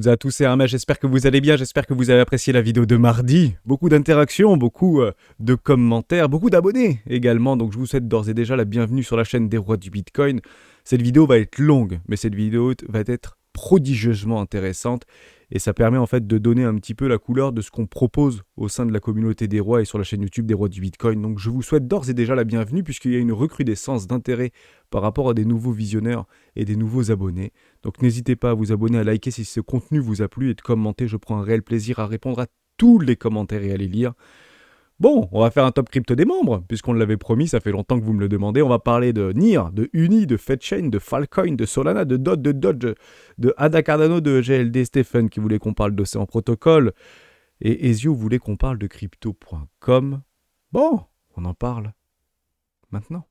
toutes et à tous, c'est Hermès, j'espère que vous allez bien, j'espère que vous avez apprécié la vidéo de mardi. Beaucoup d'interactions, beaucoup de commentaires, beaucoup d'abonnés également, donc je vous souhaite d'ores et déjà la bienvenue sur la chaîne des rois du Bitcoin. Cette vidéo va être longue, mais cette vidéo va être prodigieusement intéressante et ça permet en fait de donner un petit peu la couleur de ce qu'on propose au sein de la communauté des rois et sur la chaîne YouTube des rois du Bitcoin. Donc je vous souhaite d'ores et déjà la bienvenue puisqu'il y a une recrudescence d'intérêt par rapport à des nouveaux visionneurs et des nouveaux abonnés. Donc n'hésitez pas à vous abonner, à liker si ce contenu vous a plu et de commenter. Je prends un réel plaisir à répondre à tous les commentaires et à les lire. Bon, on va faire un top crypto des membres, puisqu'on l'avait promis, ça fait longtemps que vous me le demandez. On va parler de NIR, de Uni, de Fedchain, de Filecoin, de Solana, de DOT, de Dodge, de Ada Cardano, de GLD, Stephen qui voulait qu'on parle d'Océan Protocol, et Ezio voulait qu'on parle de crypto.com. Bon, on en parle maintenant.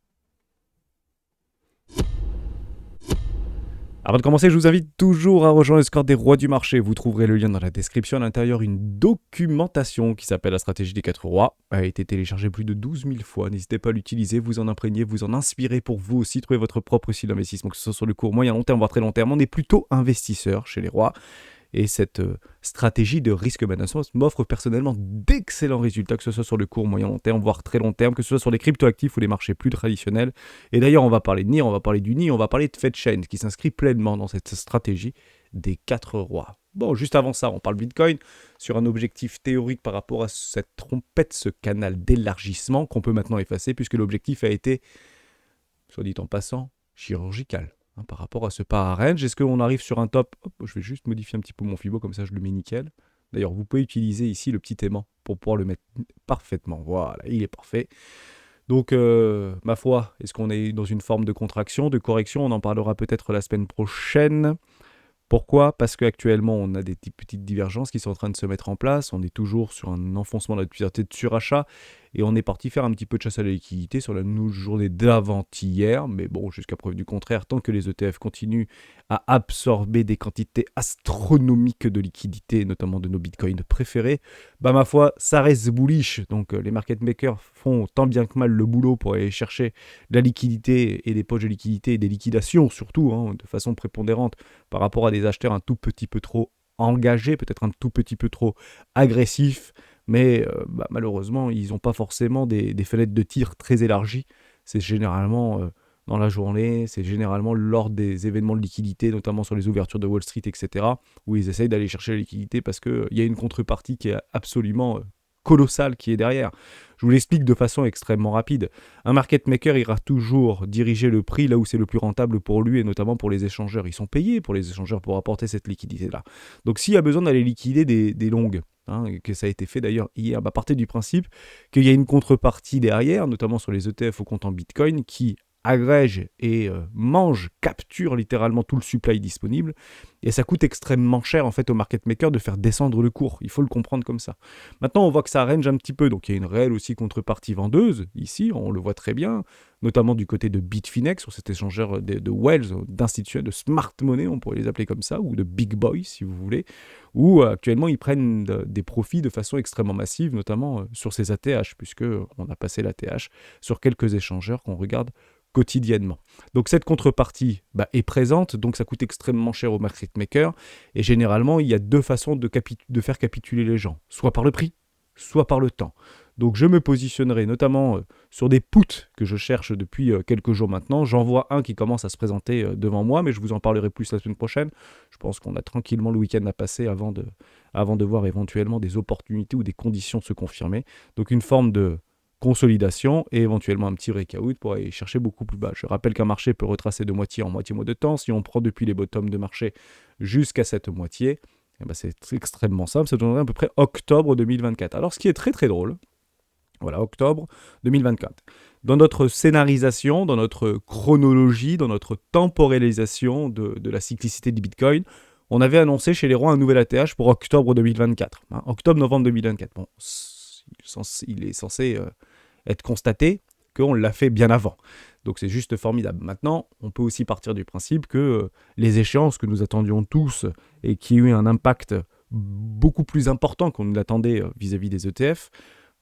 Avant de commencer, je vous invite toujours à rejoindre le Discord des rois du marché. Vous trouverez le lien dans la description. À l'intérieur, une documentation qui s'appelle la stratégie des 4 rois. Elle a été téléchargée plus de 12 000 fois. N'hésitez pas à l'utiliser, vous en imprégner, vous en inspirer pour vous aussi trouver votre propre style d'investissement, que ce soit sur le court, moyen, long terme, voire très long terme. On est plutôt investisseur chez les rois. Et cette stratégie de risque management m'offre personnellement d'excellents résultats, que ce soit sur le court, moyen, long terme, voire très long terme, que ce soit sur les cryptoactifs ou les marchés plus traditionnels. Et d'ailleurs, on va parler de NIR, on va parler d'Uni, on va parler de Fedchain, qui s'inscrit pleinement dans cette stratégie des 4 rois. Bon, juste avant ça, on parle Bitcoin sur un objectif théorique par rapport à cette trompette, ce canal d'élargissement qu'on peut maintenant effacer, puisque l'objectif a été, soit dit en passant, chirurgical. Par rapport à ce pas à range, est-ce qu'on arrive sur un top? Hop, je vais juste modifier un petit peu mon Fibo, comme ça je le mets nickel. D'ailleurs, vous pouvez utiliser ici le petit aimant pour pouvoir le mettre parfaitement. Voilà, il est parfait. Donc, ma foi, est-ce qu'on est dans une forme de contraction, de correction? On en parlera peut-être la semaine prochaine. Pourquoi? Parce qu'actuellement, on a des petites divergences qui sont en train de se mettre en place. On est toujours sur un enfoncement de la puissance de surachat. Et on est parti faire un petit peu de chasse à la liquidité sur la journée d'avant-hier. Mais bon, jusqu'à preuve du contraire, tant que les ETF continuent à absorber des quantités astronomiques de liquidités, notamment de nos bitcoins préférés, bah ma foi, ça reste bullish. Donc les market makers font tant bien que mal le boulot pour aller chercher de la liquidité et des poches de liquidité et des liquidations surtout, de façon prépondérante par rapport à des acheteurs un tout petit peu trop engagés, peut-être un tout petit peu trop agressifs. Mais malheureusement, ils n'ont pas forcément des fenêtres de tir très élargies. C'est généralement dans la journée, c'est généralement lors des événements de liquidité, notamment sur les ouvertures de Wall Street, etc., où ils essayent d'aller chercher la liquidité parce qu'il y a une contrepartie qui est absolument colossale qui est derrière. Je vous l'explique de façon extrêmement rapide. Un market maker ira toujours diriger le prix là où c'est le plus rentable pour lui et notamment pour les échangeurs. Ils sont payés pour les échangeurs pour apporter cette liquidité-là. Donc s'il y a besoin d'aller liquider des longues, et que ça a été fait d'ailleurs hier, partez du principe qu'il y a une contrepartie derrière, notamment sur les ETF au compte en Bitcoin, qui agrège et mange, capture littéralement tout le supply disponible, et ça coûte extrêmement cher en fait au market maker de faire descendre le cours, il faut le comprendre comme ça. Maintenant on voit que ça range un petit peu, donc il y a une réelle aussi contrepartie vendeuse, ici on le voit très bien, notamment du côté de Bitfinex, sur cet échangeur de Wells, d'institutionnels, de smart money, on pourrait les appeler comme ça, ou de big boys si vous voulez, où actuellement ils prennent des profits de façon extrêmement massive, notamment sur ces ATH, puisque on a passé l'ATH sur quelques échangeurs qu'on regarde quotidiennement. Donc cette contrepartie est présente, donc ça coûte extrêmement cher au market maker, et généralement il y a deux façons de faire capituler les gens, soit par le prix, soit par le temps. Donc je me positionnerai notamment sur des puts que je cherche depuis quelques jours maintenant. J'en vois un qui commence à se présenter devant moi, mais je vous en parlerai plus la semaine prochaine. Je pense qu'on a tranquillement le week-end à passer avant de voir éventuellement des opportunités ou des conditions se confirmer. Donc une forme de consolidation et éventuellement un petit breakout pour aller chercher beaucoup plus bas. Je rappelle qu'un marché peut retracer de moitié en moitié mois de temps. Si on prend depuis les bottoms de marché jusqu'à cette moitié, c'est extrêmement simple. Ça donnerait à peu près octobre 2024. Alors ce qui est très très drôle, voilà, octobre 2024. Dans notre scénarisation, dans notre chronologie, dans notre temporalisation de la cyclicité du Bitcoin, on avait annoncé chez les rois un nouvel ATH pour octobre 2024. Octobre-novembre 2024. Bon, il est censé être constaté qu'on l'a fait bien avant. Donc c'est juste formidable. Maintenant, on peut aussi partir du principe que les échéances que nous attendions tous et qui ont eu un impact beaucoup plus important qu'on ne l'attendait vis-à-vis des ETF,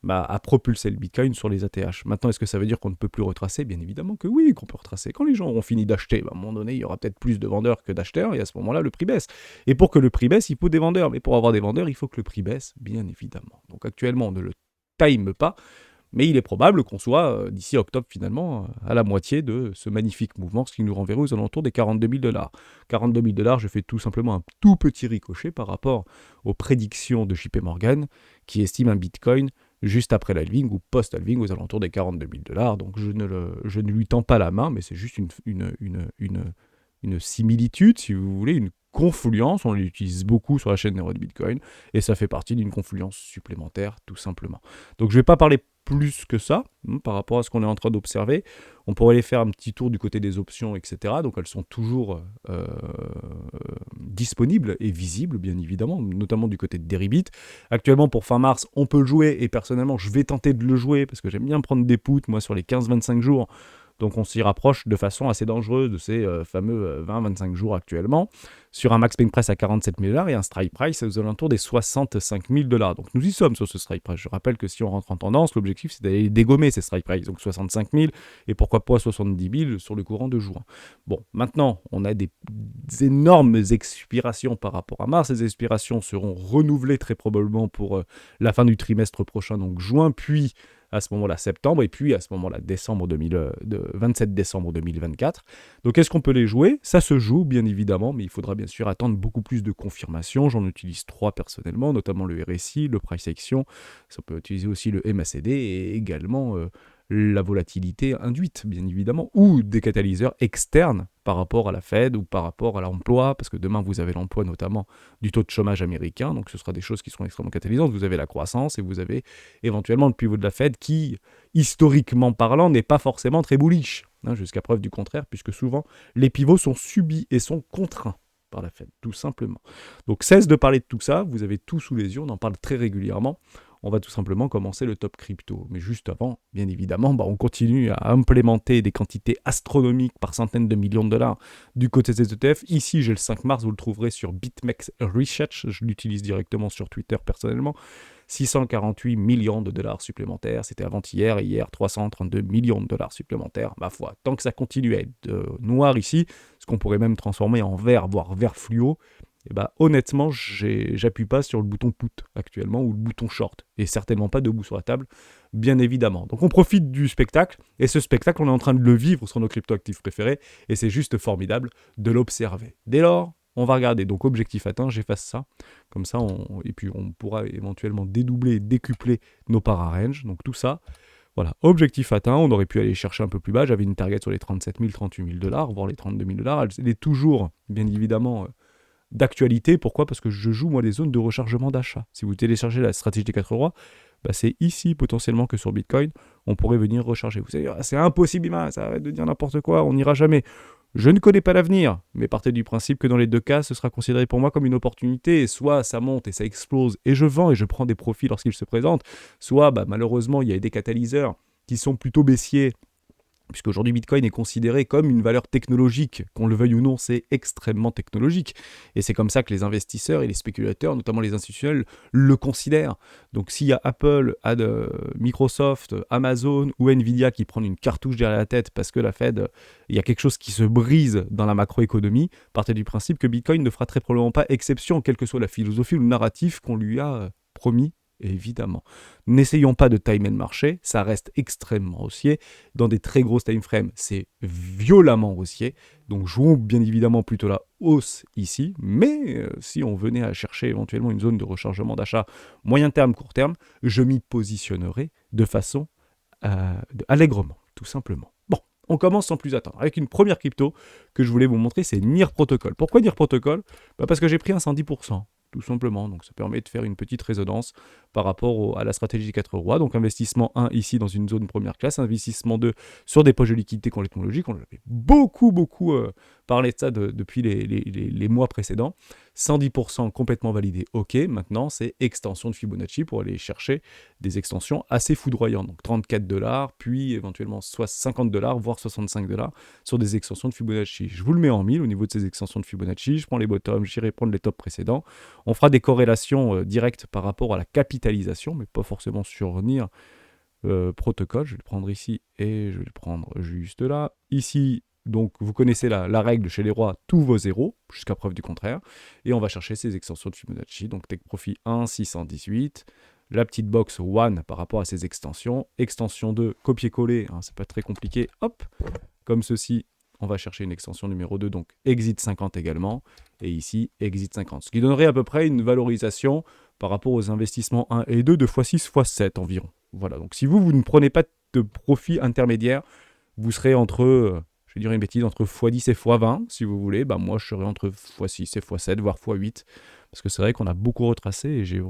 a propulsé le Bitcoin sur les ATH. Maintenant, est-ce que ça veut dire qu'on ne peut plus retracer? Bien évidemment que oui, qu'on peut retracer. Quand les gens auront fini d'acheter, à un moment donné, il y aura peut-être plus de vendeurs que d'acheteurs, et à ce moment-là, le prix baisse. Et pour que le prix baisse, il faut des vendeurs. Mais pour avoir des vendeurs, il faut que le prix baisse, bien évidemment. Donc actuellement, on ne le time pas, mais il est probable qu'on soit, d'ici octobre finalement, à la moitié de ce magnifique mouvement, ce qui nous renverrait aux alentours des 42 000 $. 42 000 $, je fais tout simplement un tout petit ricochet par rapport aux prédictions de JP Morgan, qui estime un Bitcoin juste après l'halving ou post-halving aux alentours des 42 000 $. Donc je ne lui tends pas la main, mais c'est juste une similitude, si vous voulez, une confluence. On l'utilise beaucoup sur la chaîne Nero de Bitcoin, et ça fait partie d'une confluence supplémentaire, tout simplement. Donc je ne vais pas parler plus que ça, par rapport à ce qu'on est en train d'observer. On pourrait aller faire un petit tour du côté des options, etc. Donc elles sont toujours disponibles et visibles, bien évidemment, notamment du côté de Deribit. Actuellement, pour fin mars, on peut le jouer, et personnellement, je vais tenter de le jouer, parce que j'aime bien prendre des puts, moi, sur les 15-25 jours. Donc on s'y rapproche de façon assez dangereuse de ces fameux 20-25 jours actuellement, sur un max paying price à 47 000 $ et un strike price aux alentours des 65 000 $. Donc nous y sommes sur ce strike price. Je rappelle que si on rentre en tendance, l'objectif c'est d'aller dégommer ces strike price, donc 65 000 et pourquoi pas 70 000 sur le courant de juin. Bon, maintenant on a des énormes expirations par rapport à mars. Ces expirations seront renouvelées très probablement pour la fin du trimestre prochain, donc juin, puis à ce moment-là septembre, et puis à ce moment-là 27 décembre 2024. Donc est-ce qu'on peut les jouer? Ça se joue bien évidemment, mais il faudra bien sûr attendre beaucoup plus de confirmations. J'en utilise 3 personnellement, notamment le RSI, le Price Action. Ça peut utiliser aussi le MACD et également la volatilité induite, bien évidemment, ou des catalyseurs externes par rapport à la Fed ou par rapport à l'emploi, parce que demain vous avez l'emploi notamment du taux de chômage américain, donc ce sera des choses qui seront extrêmement catalysantes. Vous avez la croissance et vous avez éventuellement le pivot de la Fed qui, historiquement parlant, n'est pas forcément très bullish, jusqu'à preuve du contraire, puisque souvent les pivots sont subis et sont contraints par la Fed, tout simplement. Donc cesse de parler de tout ça, vous avez tout sous les yeux, on en parle très régulièrement. On va tout simplement commencer le top crypto. Mais juste avant, bien évidemment, on continue à implémenter des quantités astronomiques par centaines de millions de dollars du côté des ETF. Ici, j'ai le 5 mars, vous le trouverez sur BitMEX Research. Je l'utilise directement sur Twitter personnellement. 648 millions de dollars supplémentaires. C'était avant-hier et hier, 332 millions de dollars supplémentaires. Ma foi, tant que ça continue à être noir ici, ce qu'on pourrait même transformer en vert, voire vert fluo, et honnêtement, j'appuie pas sur le bouton put actuellement ou le bouton short, et certainement pas debout sur la table, bien évidemment. Donc on profite du spectacle, et ce spectacle, on est en train de le vivre sur nos cryptoactifs préférés, et c'est juste formidable de l'observer. Dès lors, on va regarder. Donc objectif atteint, j'efface ça, comme ça, et puis on pourra éventuellement dédoubler, décupler nos para-range, donc tout ça. Voilà, objectif atteint, on aurait pu aller chercher un peu plus bas, j'avais une target sur les 37 000, 38 000 dollars, voire les 32 000 $, elle est toujours, bien évidemment, d'actualité. Pourquoi? Parce que je joue moi les zones de rechargement d'achat. Si vous téléchargez la stratégie des 4 rois, c'est ici potentiellement que sur Bitcoin, on pourrait venir recharger. Vous savez, c'est impossible, ça arrête de dire n'importe quoi, on n'ira jamais. Je ne connais pas l'avenir, mais partez du principe que dans les deux cas, ce sera considéré pour moi comme une opportunité. Soit ça monte et ça explose et je vends et je prends des profits lorsqu'ils se présentent, soit malheureusement il y a des catalyseurs qui sont plutôt baissiers, puisqu'aujourd'hui Bitcoin est considéré comme une valeur technologique, qu'on le veuille ou non, c'est extrêmement technologique. Et c'est comme ça que les investisseurs et les spéculateurs, notamment les institutionnels, le considèrent. Donc s'il y a Apple, Microsoft, Amazon ou Nvidia qui prennent une cartouche derrière la tête parce que la Fed, il y a quelque chose qui se brise dans la macroéconomie, partez du principe que Bitcoin ne fera très probablement pas exception, quelle que soit la philosophie ou le narratif qu'on lui a promis. Évidemment. N'essayons pas de timer le marché, ça reste extrêmement haussier. Dans des très grosses time frames, c'est violemment haussier. Donc jouons bien évidemment plutôt la hausse ici. Mais si on venait à chercher éventuellement une zone de rechargement d'achat moyen terme, court terme, je m'y positionnerai de façon allègrement, tout simplement. Bon, on commence sans plus attendre avec une première crypto que je voulais vous montrer, c'est NIR Protocol. Pourquoi NIR Protocol? Parce que j'ai pris un 110%. Tout simplement, donc ça permet de faire une petite résonance par rapport à la stratégie des 4 rois. Donc investissement 1 ici dans une zone première classe, investissement 2 sur des poches de liquidité complètement logiques. On l'avait beaucoup parlé de ça depuis les mois précédents. 110% complètement validé, ok. Maintenant, c'est extension de Fibonacci pour aller chercher des extensions assez foudroyantes. Donc 34 $, puis éventuellement soit 50 $, voire 65 $ sur des extensions de Fibonacci. Je vous le mets en 1000 au niveau de ces extensions de Fibonacci. Je prends les bottoms, j'irai prendre les tops précédents. On fera des corrélations directes par rapport à la capitalisation, mais pas forcément sur NIR protocole. Je vais le prendre ici et je vais le prendre juste là. Ici, donc vous connaissez la règle chez les rois, tous vos zéros, jusqu'à preuve du contraire. Et on va chercher ces extensions de Fibonacci. Donc take profit 1, 618. La petite box 1 par rapport à ces extensions. Extension 2, copier-coller, hein, c'est pas très compliqué. Hop, comme ceci, on va chercher une extension numéro 2, donc exit 50 également. Et ici, exit 50. Ce qui donnerait à peu près une valorisation par rapport aux investissements 1 et 2 de x6, x7 environ. Voilà, donc si vous ne prenez pas de profit intermédiaire, vous serez entre, je vais dire une bêtise, entre x10 et x20, si vous voulez. Bah, moi, je serais entre x6 et x7, voire x8, parce que c'est vrai qu'on a beaucoup retracé et j'ai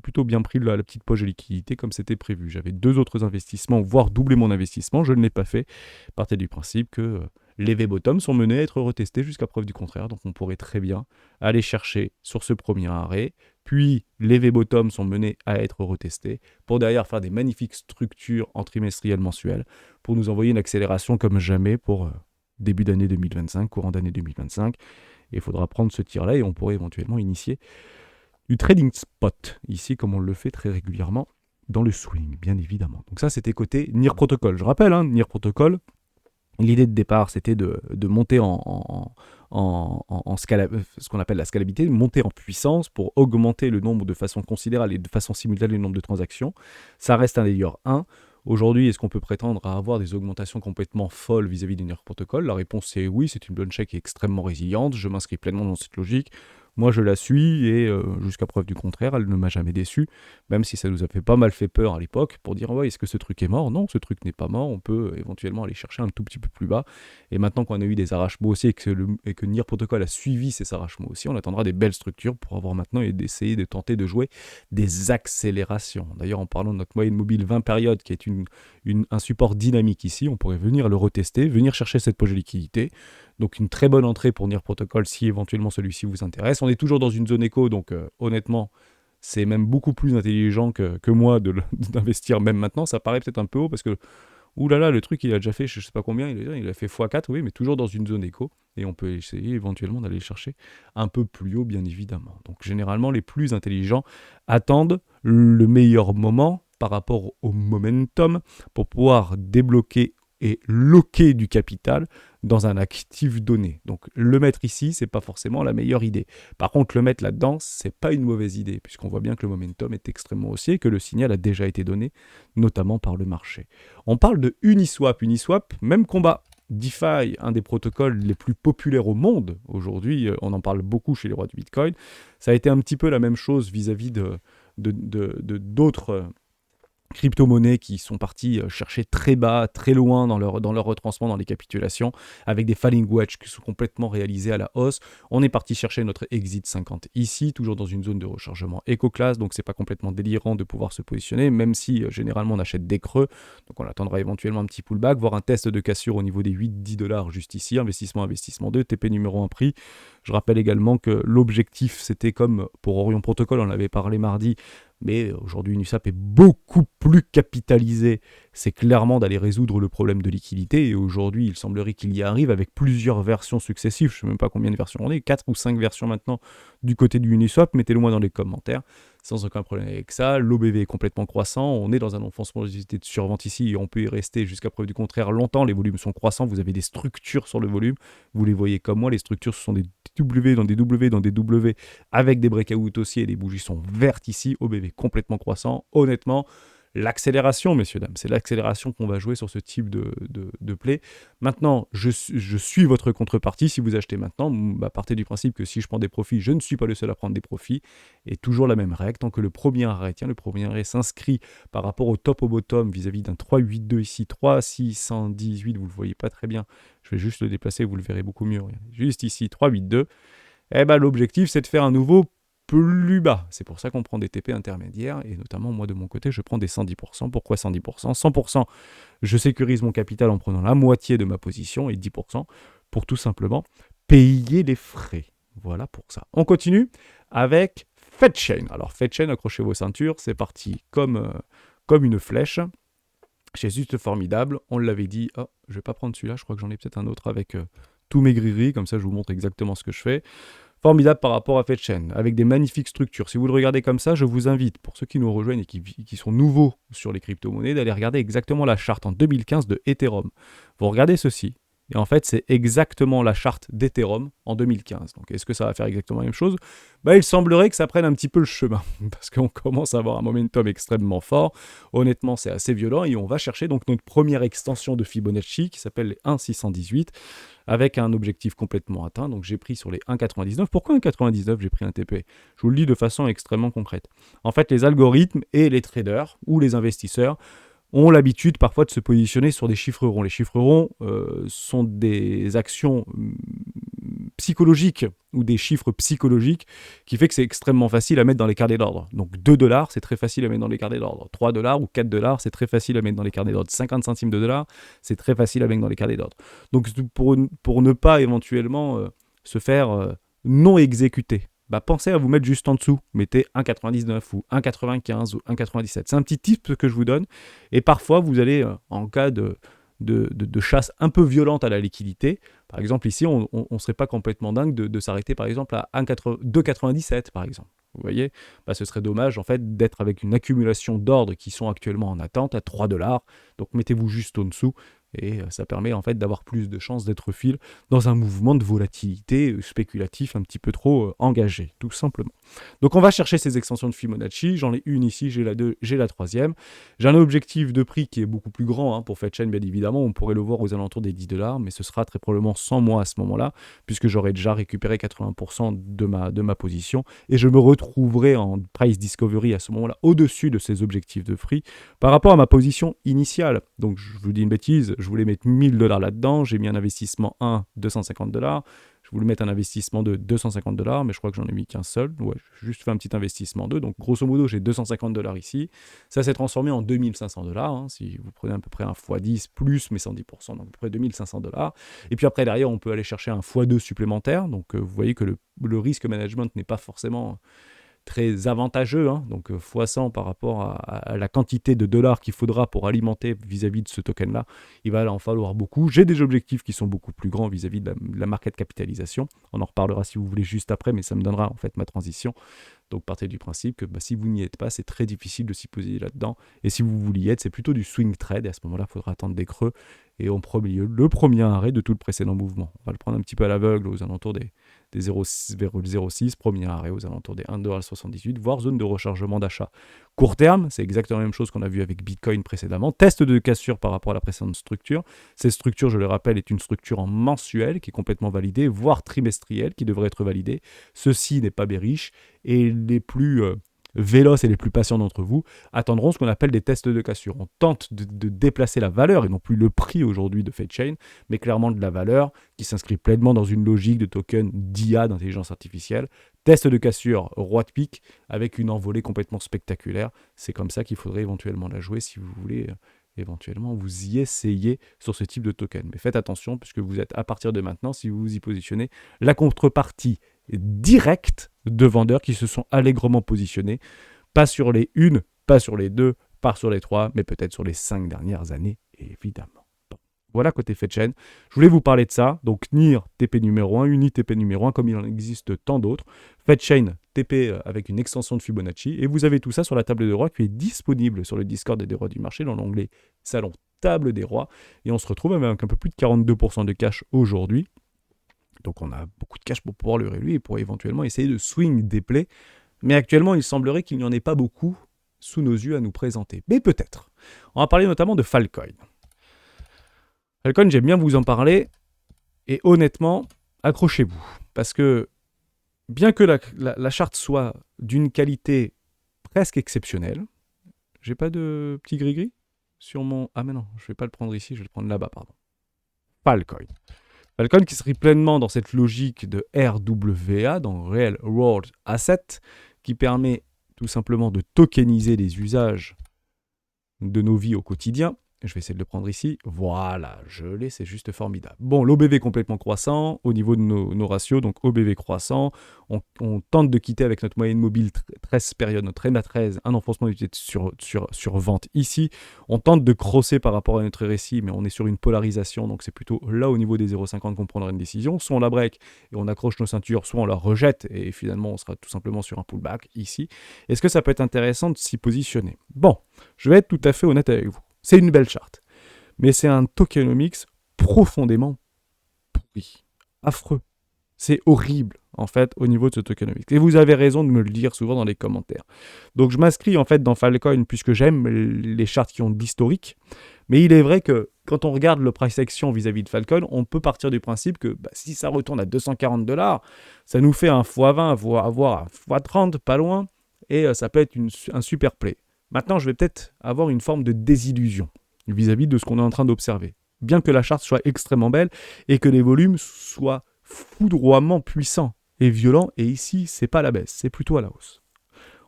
plutôt bien pris la petite poche de liquidité comme c'était prévu. J'avais 2 autres investissements, voire doubler mon investissement. Je ne l'ai pas fait. Partez du principe que les V-bottoms sont menés à être retestés jusqu'à preuve du contraire. Donc on pourrait très bien aller chercher sur ce premier arrêt. Puis les V-bottoms sont menés à être retestés pour derrière faire des magnifiques structures en trimestriel mensuel pour nous envoyer une accélération comme jamais pour début d'année 2025, courant d'année 2025. Et il faudra prendre ce tir-là et on pourrait éventuellement initier du trading spot, ici comme on le fait très régulièrement dans le swing, bien évidemment. Donc ça, c'était côté NIR Protocol. Je rappelle, NIR Protocol, l'idée de départ, c'était de monter ce qu'on appelle la scalabilité, monter en puissance pour augmenter le nombre de façon considérable et de façon simultanée le nombre de transactions. Ça reste un layer 1. Aujourd'hui, est-ce qu'on peut prétendre à avoir des augmentations complètement folles vis-à-vis du NIR Protocol? La réponse c'est oui, c'est une blonde check extrêmement résiliente. Je m'inscris pleinement dans cette logique. Moi, je la suis et jusqu'à preuve du contraire, elle ne m'a jamais déçu, même si ça nous a fait pas mal fait peur à l'époque pour dire ouais, est-ce que ce truc est mort? Non, ce truc n'est pas mort, on peut éventuellement aller chercher un tout petit peu plus bas. Et maintenant qu'on a eu des arrachements aussi et que NIR Protocol a suivi ces arrachements aussi, on attendra des belles structures pour avoir maintenant et d'essayer de tenter de jouer des accélérations. D'ailleurs, en parlant de notre moyenne mobile 20 périodes qui est un support dynamique ici, on pourrait venir le retester, venir chercher cette poche de liquidité. Donc une très bonne entrée pour NIR Protocol si éventuellement celui-ci vous intéresse. On est toujours dans une zone éco, donc honnêtement, c'est même beaucoup plus intelligent que moi d'investir même maintenant. Ça paraît peut-être un peu haut parce que, oulala, le truc il a déjà fait je ne sais pas combien, il a fait x4, oui, mais toujours dans une zone éco. Et on peut essayer éventuellement d'aller chercher un peu plus haut, bien évidemment. Donc généralement, les plus intelligents attendent le meilleur moment par rapport au momentum pour pouvoir débloquer et loquer du capital dans un actif donné. Donc le mettre ici, c'est pas forcément la meilleure idée. Par contre, le mettre là-dedans, c'est pas une mauvaise idée, puisqu'on voit bien que le momentum est extrêmement haussier et que le signal a déjà été donné, notamment par le marché. On parle de Uniswap. Uniswap, même combat. DeFi, un des protocoles les plus populaires au monde. Aujourd'hui, on en parle beaucoup chez les rois du Bitcoin. Ça a été un petit peu la même chose vis-à-vis d'autres crypto-monnaies qui sont partis chercher très bas, très loin dans leur retranchement, dans les capitulations, avec des falling wedge qui sont complètement réalisés à la hausse. On est parti chercher notre exit 50 ici, toujours dans une zone de rechargement éco-classe, donc c'est pas complètement délirant de pouvoir se positionner, même si généralement on achète des creux, donc on attendra éventuellement un petit pullback, voire un test de cassure au niveau des 8-10 $ juste ici, investissement 2, TP numéro 1 prix. Je rappelle également que l'objectif, c'était comme pour Orion Protocol, on avait parlé mardi, mais aujourd'hui Uniswap est beaucoup plus capitalisé. C'est clairement d'aller résoudre le problème de liquidité. Et aujourd'hui, il semblerait qu'il y arrive avec plusieurs versions successives. Je ne sais même pas combien de versions on est. 4 ou 5 versions maintenant du côté du Uniswap. Mettez-le moi dans les commentaires. Sans aucun problème avec ça. L'OBV est complètement croissant. On est dans un enfoncement de survente ici et on peut y rester jusqu'à preuve du contraire longtemps. Les volumes sont croissants. Vous avez des structures sur le volume. Vous les voyez comme moi. Les structures, ce sont des W dans des W dans des W avec des breakouts aussi et les bougies sont vertes ici. OBV complètement croissant. Honnêtement, l'accélération, messieurs, dames, c'est l'accélération qu'on va jouer sur ce type de play. Maintenant, je suis votre contrepartie. Si vous achetez maintenant, partez du principe que si je prends des profits, je ne suis pas le seul à prendre des profits. Et toujours la même règle, tant que le premier arrêt s'inscrit par rapport au top au bottom vis-à-vis d'un 3,82 ici, 3,618, vous ne le voyez pas très bien. Je vais juste le déplacer, vous le verrez beaucoup mieux. Juste ici, 3,82. L'objectif, c'est de faire un nouveau plus bas. C'est pour ça qu'on prend des TP intermédiaires et notamment moi de mon côté je prends des 110%. Pourquoi 110% 100%, je sécurise mon capital en prenant la moitié de ma position et 10% pour tout simplement payer les frais. Voilà pour ça. On continue avec FedChain. Alors FedChain, accrochez vos ceintures, c'est parti comme une flèche. C'est juste formidable, on l'avait dit. Oh, je vais pas prendre celui-là, je crois que j'en ai peut-être un autre avec tous mes gris-gris, comme ça je vous montre exactement ce que je fais. Formidable par rapport à FedChain, avec des magnifiques structures. Si vous le regardez comme ça, je vous invite, pour ceux qui nous rejoignent et qui sont nouveaux sur les crypto-monnaies, d'aller regarder exactement la charte en 2015 de Ethereum. Vous regardez ceci, et en fait, c'est exactement la charte d'Ethereum en 2015. Donc, est-ce que ça va faire exactement la même chose ? Il semblerait que ça prenne un petit peu le chemin, parce qu'on commence à avoir un momentum extrêmement fort. Honnêtement, c'est assez violent, et on va chercher donc notre première extension de Fibonacci, qui s'appelle les 1,618, avec un objectif complètement atteint. Donc, j'ai pris sur les 1,99. Pourquoi 1,99 j'ai pris un TP ? Je vous le dis de façon extrêmement concrète. En fait, les algorithmes et les traders, ou les investisseurs, ont l'habitude parfois de se positionner sur des chiffres ronds. Les chiffres ronds sont des actions psychologiques ou des chiffres psychologiques qui fait que c'est extrêmement facile à mettre dans les carnets d'ordre. Donc 2 $, c'est très facile à mettre dans les carnets d'ordre. 3 $ ou 4 $, c'est très facile à mettre dans les carnets d'ordre. 50 centimes de dollar, c'est très facile à mettre dans les carnets d'ordre. Donc pour ne pas éventuellement se faire non exécuter, pensez à vous mettre juste en dessous. Mettez 1,99 ou 1,95 ou 1,97. C'est un petit tip que je vous donne. Et parfois, vous allez, en cas de chasse un peu violente à la liquidité, par exemple ici, on ne serait pas complètement dingue de s'arrêter par exemple à 2,97 par exemple. Vous voyez, ce serait dommage en fait d'être avec une accumulation d'ordres qui sont actuellement en attente à 3 $. Donc mettez-vous juste en dessous. Et ça permet en fait d'avoir plus de chances d'être fil dans un mouvement de volatilité spéculatif un petit peu trop engagé, tout simplement. Donc on va chercher ces extensions de Fibonacci. J'en ai une ici, j'ai la 2, j'ai la 3e. J'ai un objectif de prix qui est beaucoup plus grand pour FedChain, bien évidemment. On pourrait le voir aux alentours des 10 $, mais ce sera très probablement sans moi à ce moment-là, puisque j'aurai déjà récupéré 80% de ma position. Et je me retrouverai en price discovery à ce moment-là au-dessus de ces objectifs de prix par rapport à ma position initiale. Donc je vous dis une bêtise, je voulais mettre 1000 $ là-dedans, j'ai mis un investissement 1, 250 $. Je voulais mettre un investissement de 250 $, mais je crois que j'en ai mis qu'un seul. Ouais, j'ai juste fait un petit investissement 2. Donc grosso modo, j'ai 250 $ ici. Ça s'est transformé en 2500 $. Si vous prenez à peu près un x10 plus mes 110%, donc à peu près 2500 $. Et puis après, derrière, on peut aller chercher un x2 supplémentaire. Donc vous voyez que le risque management n'est pas forcément très avantageux, donc x100 par rapport à la quantité de dollars qu'il faudra pour alimenter vis-à-vis de ce token-là, il va en falloir beaucoup. J'ai des objectifs qui sont beaucoup plus grands vis-à-vis de la market capitalisation. On en reparlera si vous voulez juste après, mais ça me donnera en fait ma transition. Donc partez du principe que si vous n'y êtes pas, c'est très difficile de s'y poser là-dedans. Et si vous voulez y être, c'est plutôt du swing trade. Et à ce moment-là, il faudra attendre des creux. Et en premier lieu, le premier arrêt de tout le précédent mouvement. On va le prendre un petit peu à l'aveugle aux alentours des 0,6 vers le 0,6, premier arrêt aux alentours des 1,78 $, voire zone de rechargement d'achat. Court terme, c'est exactement la même chose qu'on a vu avec Bitcoin précédemment. Test de cassure par rapport à la précédente structure. Cette structure, je le rappelle, est une structure en mensuel qui est complètement validée, voire trimestrielle qui devrait être validée. Ceci n'est pas bearish et les plus véloces et les plus patients d'entre vous attendront ce qu'on appelle des tests de cassure. On tente de déplacer la valeur et non plus le prix aujourd'hui de FedChain, mais clairement de la valeur qui s'inscrit pleinement dans une logique de token d'IA, d'intelligence artificielle. Test de cassure, roi de pique, avec une envolée complètement spectaculaire. C'est comme ça qu'il faudrait éventuellement la jouer si vous voulez éventuellement vous y essayez sur ce type de token. Mais faites attention puisque vous êtes à partir de maintenant, si vous vous y positionnez, la contrepartie directe de vendeurs qui se sont allègrement positionnés, pas sur les 1, pas sur les 2, pas sur les 3, mais peut-être sur les 5 dernières années, évidemment. Bon. Voilà côté FedChain. Je voulais vous parler de ça. Donc NIR, TP numéro 1, Uni TP numéro 1, comme il en existe tant d'autres. FedChain, TP avec une extension de Fibonacci. Et vous avez tout ça sur la table des rois qui est disponible sur le Discord des rois du marché dans l'onglet Salon Table des rois. Et on se retrouve avec un peu plus de 42% de cash aujourd'hui. Donc on a beaucoup de cash pour pouvoir le réduire et pour éventuellement essayer de swing des plays. Mais actuellement, il semblerait qu'il n'y en ait pas beaucoup sous nos yeux à nous présenter. Mais peut-être. On va parler notamment de Falcoin. Falcoin, j'aime bien vous en parler. Et honnêtement, accrochez-vous. Parce que bien que la charte soit d'une qualité presque exceptionnelle, j'ai pas de petit gris-gris sur mon... Ah mais non, je vais pas le prendre ici, je vais le prendre là-bas, pardon. Falcoin. Falcoin qui serait pleinement dans cette logique de RWA, dans Real World Asset, qui permet tout simplement de tokeniser les usages de nos vies au quotidien. Je vais essayer de le prendre ici. Voilà, je l'ai, c'est juste formidable. Bon, l'OBV complètement croissant au niveau de nos ratios, donc OBV croissant. On tente de quitter avec notre moyenne mobile 13 période, notre EMA 13, un enfoncement d'utilité sur vente ici. On tente de crosser par rapport à notre RSI, mais on est sur une polarisation, donc c'est plutôt là au niveau des 0,50 qu'on prendra une décision. Soit on la break et on accroche nos ceintures, soit on la rejette et finalement on sera tout simplement sur un pullback ici. Est-ce que ça peut être intéressant de s'y positionner? Bon, je vais être tout à fait honnête avec vous. C'est une belle charte, mais c'est un tokenomics profondément pourri, affreux. C'est horrible, en fait, au niveau de ce tokenomics. Et vous avez raison de me le dire souvent dans les commentaires. Donc, je m'inscris, en fait, dans Filecoin puisque j'aime les chartes qui ont de l'historique. Mais il est vrai que quand on regarde le price action vis-à-vis de Filecoin, on peut partir du principe que si ça retourne à $240, ça nous fait un x20, voire un x30, pas loin, et ça peut être un super play. Maintenant, je vais peut-être avoir une forme de désillusion vis-à-vis de ce qu'on est en train d'observer. Bien que la charte soit extrêmement belle et que les volumes soient foudroiement puissants et violents, et ici, c'est pas à la baisse, c'est plutôt à la hausse.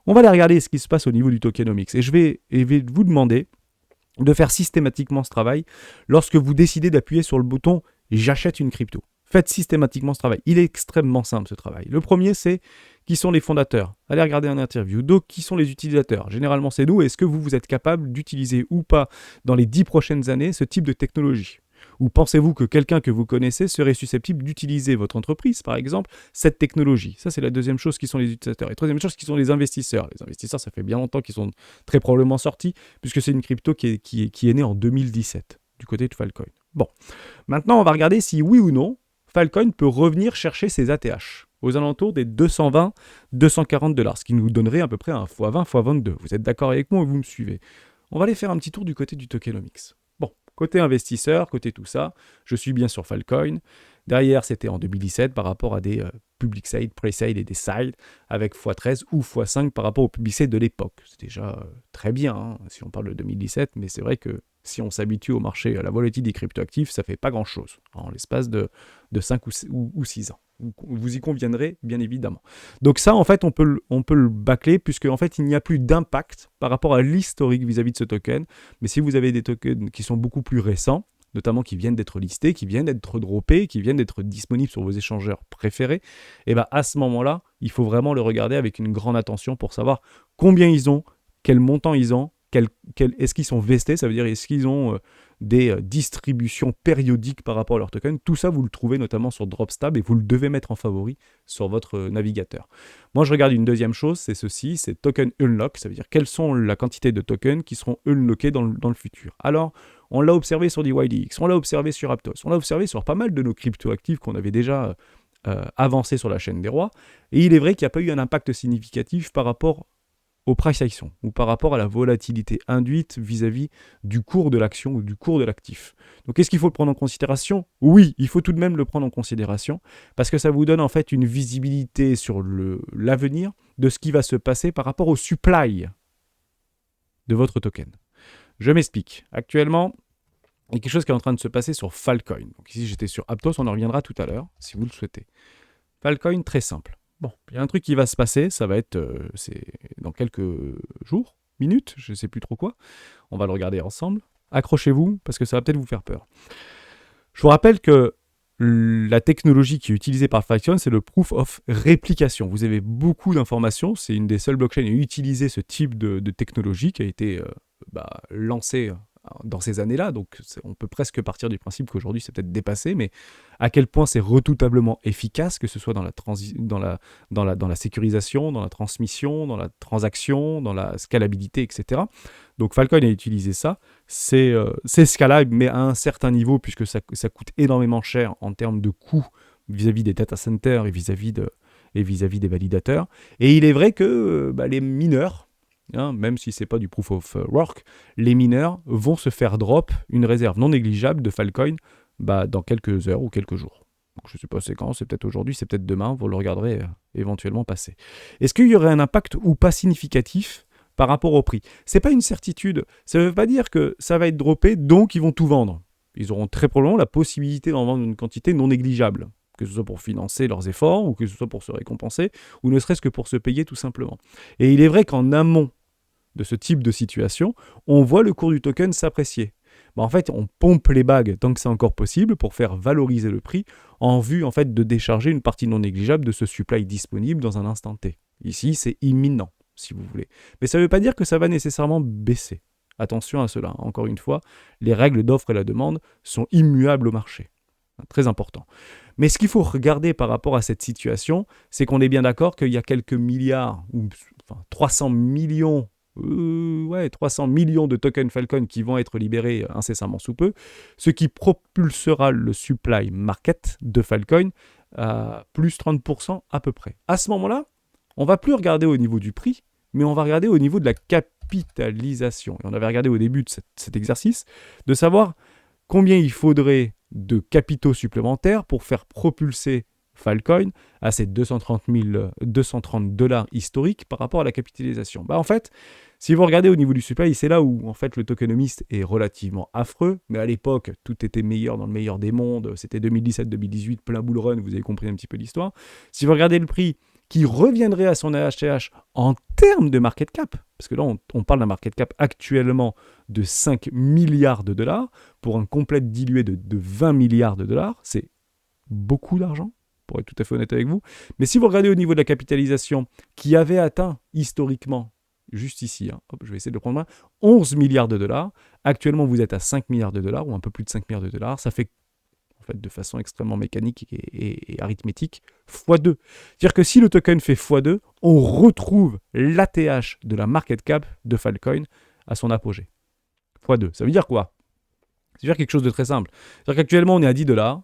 On va aller regarder ce qui se passe au niveau du tokenomics, et je vais vous demander de faire systématiquement ce travail lorsque vous décidez d'appuyer sur le bouton « J'achète une crypto ». Faites systématiquement ce travail. Il est extrêmement simple, ce travail. Le premier, c'est qui sont les fondateurs. Allez regarder un interview. Donc, qui sont les utilisateurs? Généralement, c'est nous. Est-ce que vous êtes capable d'utiliser ou pas dans les 10 prochaines années ce type de technologie? Ou pensez-vous que quelqu'un que vous connaissez serait susceptible d'utiliser votre entreprise, par exemple, cette technologie? Ça, c'est la deuxième chose qui sont les utilisateurs. Et troisième chose, qui sont les investisseurs. Les investisseurs, ça fait bien longtemps qu'ils sont très probablement sortis, puisque c'est une crypto qui est née en 2017, du côté de Filecoin. Bon, maintenant, on va regarder si oui ou non, Filecoin peut revenir chercher ses ATH aux alentours des 220-240 $, ce qui nous donnerait à peu près un x20, x22. Vous êtes d'accord avec moi ou vous me suivez? On va aller faire un petit tour du côté du tokenomics. Bon, côté investisseur, côté tout ça, je suis bien sur Filecoin. Derrière, c'était en 2017 par rapport à des public side, pre-side et des side avec x13 ou x5 par rapport au public side de l'époque. C'est déjà très bien hein, si on parle de 2017, mais c'est vrai que si on s'habitue au marché, à la volatilité des cryptoactifs, ça ne fait pas grand-chose en l'espace de 5 ou 6 ans. Vous y conviendrez, bien évidemment. Donc ça, en fait, on peut le bâcler, puisque en fait, il n'y a plus d'impact par rapport à l'historique vis-à-vis de ce token. Mais si vous avez des tokens qui sont beaucoup plus récents, notamment qui viennent d'être listés, qui viennent d'être droppés, qui viennent d'être disponibles sur vos échangeurs préférés, et bien à ce moment-là, il faut vraiment le regarder avec une grande attention pour savoir combien ils ont, quel montant ils ont, est-ce qu'ils sont vestés, ça veut dire est-ce qu'ils ont des distributions périodiques par rapport à leur token. Tout ça, vous le trouvez notamment sur Dropstab et vous le devez mettre en favori sur votre navigateur. Moi, je regarde une deuxième chose, c'est ceci, c'est token unlock, ça veut dire quelles sont la quantité de tokens qui seront unlockés dans le futur. Alors, on l'a observé sur DYDX, on l'a observé sur Aptos, on l'a observé sur pas mal de nos cryptoactifs qu'on avait déjà avancés sur la chaîne des rois, et il est vrai qu'il n'y a pas eu un impact significatif par rapport au price action ou par rapport à la volatilité induite vis-à-vis du cours de l'action ou du cours de l'actif. Donc est-ce qu'il faut le prendre en considération? Oui, il faut tout de même le prendre en considération parce que ça vous donne en fait une visibilité sur l'avenir de ce qui va se passer par rapport au supply de votre token. Je m'explique. Actuellement, il y a quelque chose qui est en train de se passer sur Filecoin. Donc ici j'étais sur Aptos, on en reviendra tout à l'heure si vous le souhaitez. Filecoin, très simple. Bon, il y a un truc qui va se passer, ça va être c'est dans quelques jours, minutes, je ne sais plus trop quoi. On va le regarder ensemble. Accrochez-vous, parce que ça va peut-être vous faire peur. Je vous rappelle que la technologie qui est utilisée par Filecoin, c'est le Proof of Replication. Vous avez beaucoup d'informations, c'est une des seules blockchains à utiliser ce type de technologie qui a été lancée dans ces années-là, donc on peut presque partir du principe qu'aujourd'hui c'est peut-être dépassé, mais à quel point c'est redoutablement efficace, que ce soit dans la sécurisation, dans la transmission, dans la transaction, dans la scalabilité, etc. Donc Filecoin a utilisé ça, c'est scalable, mais à un certain niveau, puisque ça coûte énormément cher en termes de coûts vis-à-vis des data centers et vis-à-vis des validateurs. Et il est vrai que les mineurs, même si ce n'est pas du proof of work, les mineurs vont se faire drop une réserve non négligeable de Filecoin dans quelques heures ou quelques jours. Donc, je ne sais pas c'est quand, c'est peut-être aujourd'hui, c'est peut-être demain, vous le regarderez éventuellement passer. Est-ce qu'il y aurait un impact ou pas significatif par rapport au prix? Ce n'est pas une certitude, ça ne veut pas dire que ça va être droppé, donc ils vont tout vendre. Ils auront très probablement la possibilité d'en vendre une quantité non négligeable, que ce soit pour financer leurs efforts, ou que ce soit pour se récompenser, ou ne serait-ce que pour se payer tout simplement. Et il est vrai qu'en amont de ce type de situation, on voit le cours du token s'apprécier. Bah, en fait, on pompe les bagues tant que c'est encore possible pour faire valoriser le prix en vue en fait, de décharger une partie non négligeable de ce supply disponible dans un instant T. Ici, c'est imminent, si vous voulez. Mais ça ne veut pas dire que ça va nécessairement baisser. Attention à cela. Encore une fois, les règles d'offre et la demande sont immuables au marché. Très important. Mais ce qu'il faut regarder par rapport à cette situation, c'est qu'on est bien d'accord qu'il y a quelques milliards, ou enfin 300 millions 300 millions de tokens Falcon qui vont être libérés incessamment sous peu, ce qui propulsera le supply market de Falcon à plus 30% à peu près. À ce moment-là, on ne va plus regarder au niveau du prix, mais on va regarder au niveau de la capitalisation. Et on avait regardé au début de cet exercice de savoir combien il faudrait de capitaux supplémentaires pour faire propulser Falcon à ces 230 $230 historiques par rapport à la capitalisation. En fait, si vous regardez au niveau du supply, c'est là où en fait le tokenomiste est relativement affreux, mais à l'époque, tout était meilleur dans le meilleur des mondes, c'était 2017-2018, plein bull run, vous avez compris un petit peu l'histoire. Si vous regardez le prix qui reviendrait à son AHTH en termes de market cap, parce que là on parle d'un market cap actuellement de 5 milliards de dollars, pour un complet dilué de 20 milliards de dollars, c'est beaucoup d'argent, pour être tout à fait honnête avec vous. Mais si vous regardez au niveau de la capitalisation, qui avait atteint historiquement, juste ici, je vais essayer de le prendre main, 11 milliards de dollars, actuellement vous êtes à 5 milliards de dollars, ou un peu plus de 5 milliards de dollars, ça fait en fait, de façon extrêmement mécanique et arithmétique, x2. C'est-à-dire que si le token fait x2, on retrouve l'ATH de la market cap de Falcon à son apogée. x2. Ça veut dire quoi? Ça veut dire quelque chose de très simple. C'est-à-dire qu'actuellement, on est à 10 $.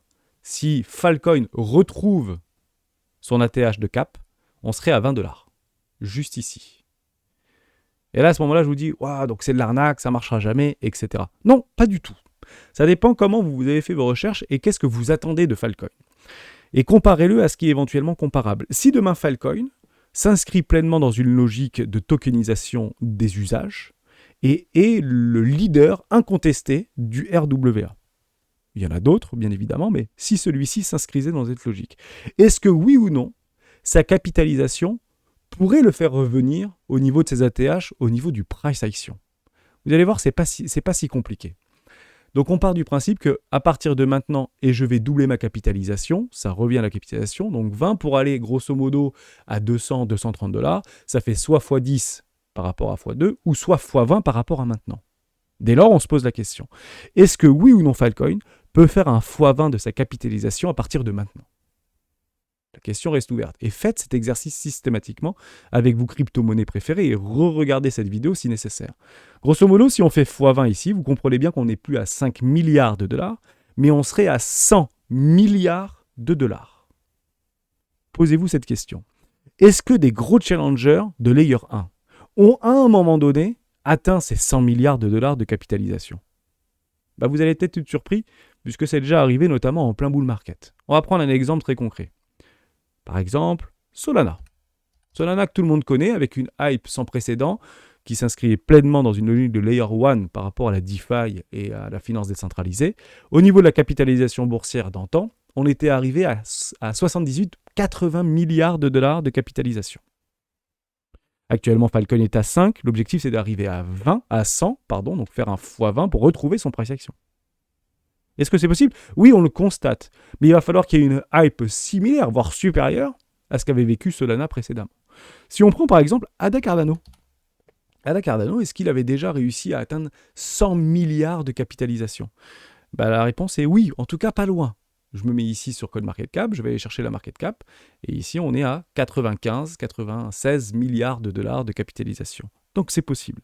Si Falcon retrouve son ATH de cap, on serait à 20 $. Juste ici. Et là, à ce moment-là, je vous dis, waouh, donc c'est de l'arnaque, ça ne marchera jamais, etc. Non, pas du tout. Ça dépend comment vous avez fait vos recherches et qu'est-ce que vous attendez de Falcon. Et comparez-le à ce qui est éventuellement comparable. Si demain Falcon s'inscrit pleinement dans une logique de tokenisation des usages et est le leader incontesté du RWA. Il y en a d'autres, bien évidemment, mais si celui-ci s'inscrivait dans cette logique, est-ce que oui ou non, sa capitalisation pourrait le faire revenir au niveau de ses ATH, au niveau du price action? Vous allez voir, c'est pas si compliqué. Donc on part du principe qu'à partir de maintenant, et je vais doubler ma capitalisation, ça revient à la capitalisation, donc 20 pour aller grosso modo à 200, 230 $, ça fait soit x10 par rapport à x2, ou soit x20 par rapport à maintenant. Dès lors, on se pose la question, est-ce que oui ou non Falcon peut faire un x20 de sa capitalisation à partir de maintenant? La question reste ouverte. Et faites cet exercice systématiquement avec vos crypto-monnaies préférées et re-regardez cette vidéo si nécessaire. Grosso modo, si on fait x20 ici, vous comprenez bien qu'on n'est plus à 5 milliards de dollars, mais on serait à 100 milliards de dollars. Posez-vous cette question. Est-ce que des gros challengers de Layer 1 ont à un moment donné atteint ces 100 milliards de dollars de capitalisation? Vous allez peut-être être surpris puisque c'est déjà arrivé notamment en plein bull market. On va prendre un exemple très concret. Par exemple, Solana. Solana que tout le monde connaît avec une hype sans précédent qui s'inscrit pleinement dans une logique de Layer 1 par rapport à la DeFi et à la finance décentralisée. Au niveau de la capitalisation boursière d'antan, on était arrivé à 78-80 milliards de dollars de capitalisation. Actuellement, Falcon est à 5. L'objectif, c'est d'arriver à 100, donc faire un x20 pour retrouver son price action. Est-ce que c'est possible? Oui, on le constate. Mais il va falloir qu'il y ait une hype similaire, voire supérieure, à ce qu'avait vécu Solana précédemment. Si on prend par exemple Ada Cardano. Ada Cardano, est-ce qu'il avait déjà réussi à atteindre 100 milliards de capitalisation? La réponse est oui, en tout cas pas loin. Je me mets ici sur CoinMarketCap, je vais aller chercher la market cap, et ici on est à 95-96 milliards de dollars de capitalisation. Donc c'est possible.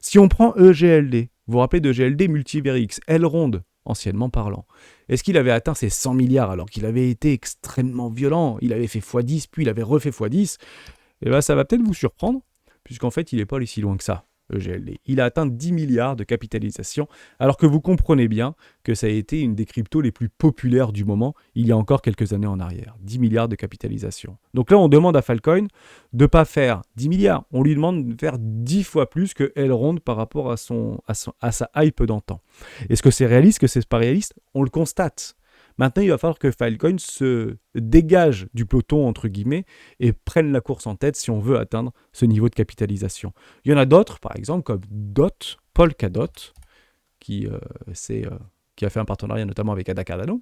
Si on prend EGLD, vous vous rappelez d'EGLD Multiverix, Elrond, anciennement parlant. Est-ce qu'il avait atteint ces 100 milliards alors qu'il avait été extrêmement violent? Il avait fait x10, puis il avait refait x10. Ça va peut-être vous surprendre, puisqu'en fait, il n'est pas allé si loin que ça, EGLD. Il a atteint 10 milliards de capitalisation, alors que vous comprenez bien que ça a été une des cryptos les plus populaires du moment, il y a encore quelques années en arrière. 10 milliards de capitalisation. Donc là, on demande à Falcon de ne pas faire 10 milliards. On lui demande de faire 10 fois plus que Elrond par rapport à sa hype d'antan. Est-ce que c'est réaliste? Que c'est pas réaliste? On le constate. Maintenant, il va falloir que Falcon se dégage du peloton, entre guillemets, et prenne la course en tête si on veut atteindre ce niveau de capitalisation. Il y en a d'autres, par exemple, comme Polkadot, qui a fait un partenariat notamment avec Ada Cardano.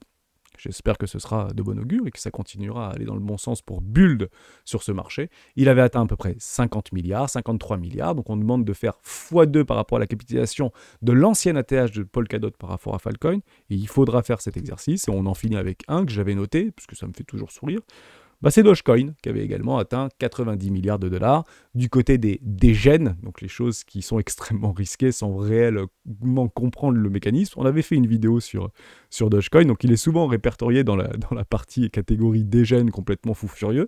J'espère que ce sera de bon augure et que ça continuera à aller dans le bon sens pour build sur ce marché. Il avait atteint à peu près 50 milliards, 53 milliards. Donc on demande de faire x2 par rapport à la capitalisation de l'ancien ATH de Polkadot par rapport à Filecoin. Et il faudra faire cet exercice. Et on en finit avec un que j'avais noté, parce que ça me fait toujours sourire. C'est Dogecoin qui avait également atteint 90 milliards de dollars. Du côté des gènes, donc les choses qui sont extrêmement risquées sans réellement comprendre le mécanisme. On avait fait une vidéo sur Dogecoin, donc il est souvent répertorié dans la partie catégorie des gènes complètement fou furieux.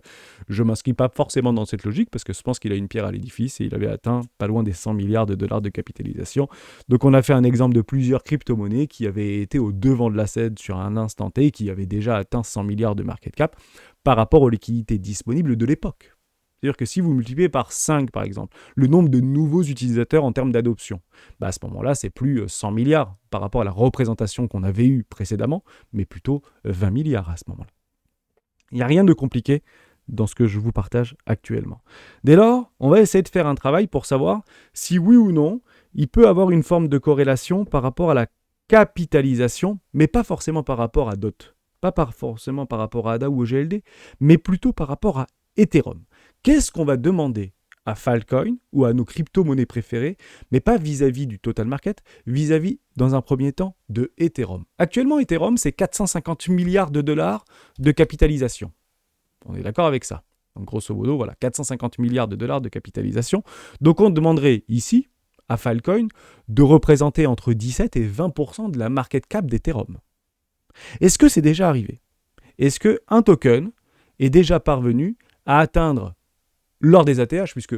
Je ne m'inscris pas forcément dans cette logique parce que je pense qu'il a une pierre à l'édifice et il avait atteint pas loin des 100 milliards de dollars de capitalisation. Donc on a fait un exemple de plusieurs crypto-monnaies qui avaient été au devant de la scène sur un instant T et qui avaient déjà atteint 100 milliards de market cap par rapport aux liquidités disponibles de l'époque. C'est-à-dire que si vous multipliez par 5, par exemple, le nombre de nouveaux utilisateurs en termes d'adoption, à ce moment-là, c'est plus 100 milliards par rapport à la représentation qu'on avait eue précédemment, mais plutôt 20 milliards à ce moment-là. Il n'y a rien de compliqué dans ce que je vous partage actuellement. Dès lors, on va essayer de faire un travail pour savoir si oui ou non, il peut avoir une forme de corrélation par rapport à la capitalisation, mais pas forcément par rapport à DOT. Pas forcément par rapport à ADA ou au GLD, mais plutôt par rapport à Ethereum. Qu'est-ce qu'on va demander à Filecoin ou à nos crypto-monnaies préférées, mais pas vis-à-vis du total market, vis-à-vis, dans un premier temps, de Ethereum. Actuellement, Ethereum, c'est 450 milliards de dollars de capitalisation. On est d'accord avec ça. Donc, grosso modo, voilà, 450 milliards de dollars de capitalisation. Donc, on demanderait ici, à Filecoin, de représenter entre 17 et 20% de la market cap d'Ethereum. Est-ce que c'est déjà arrivé? Est-ce qu'un token est déjà parvenu à atteindre, lors des ATH, puisque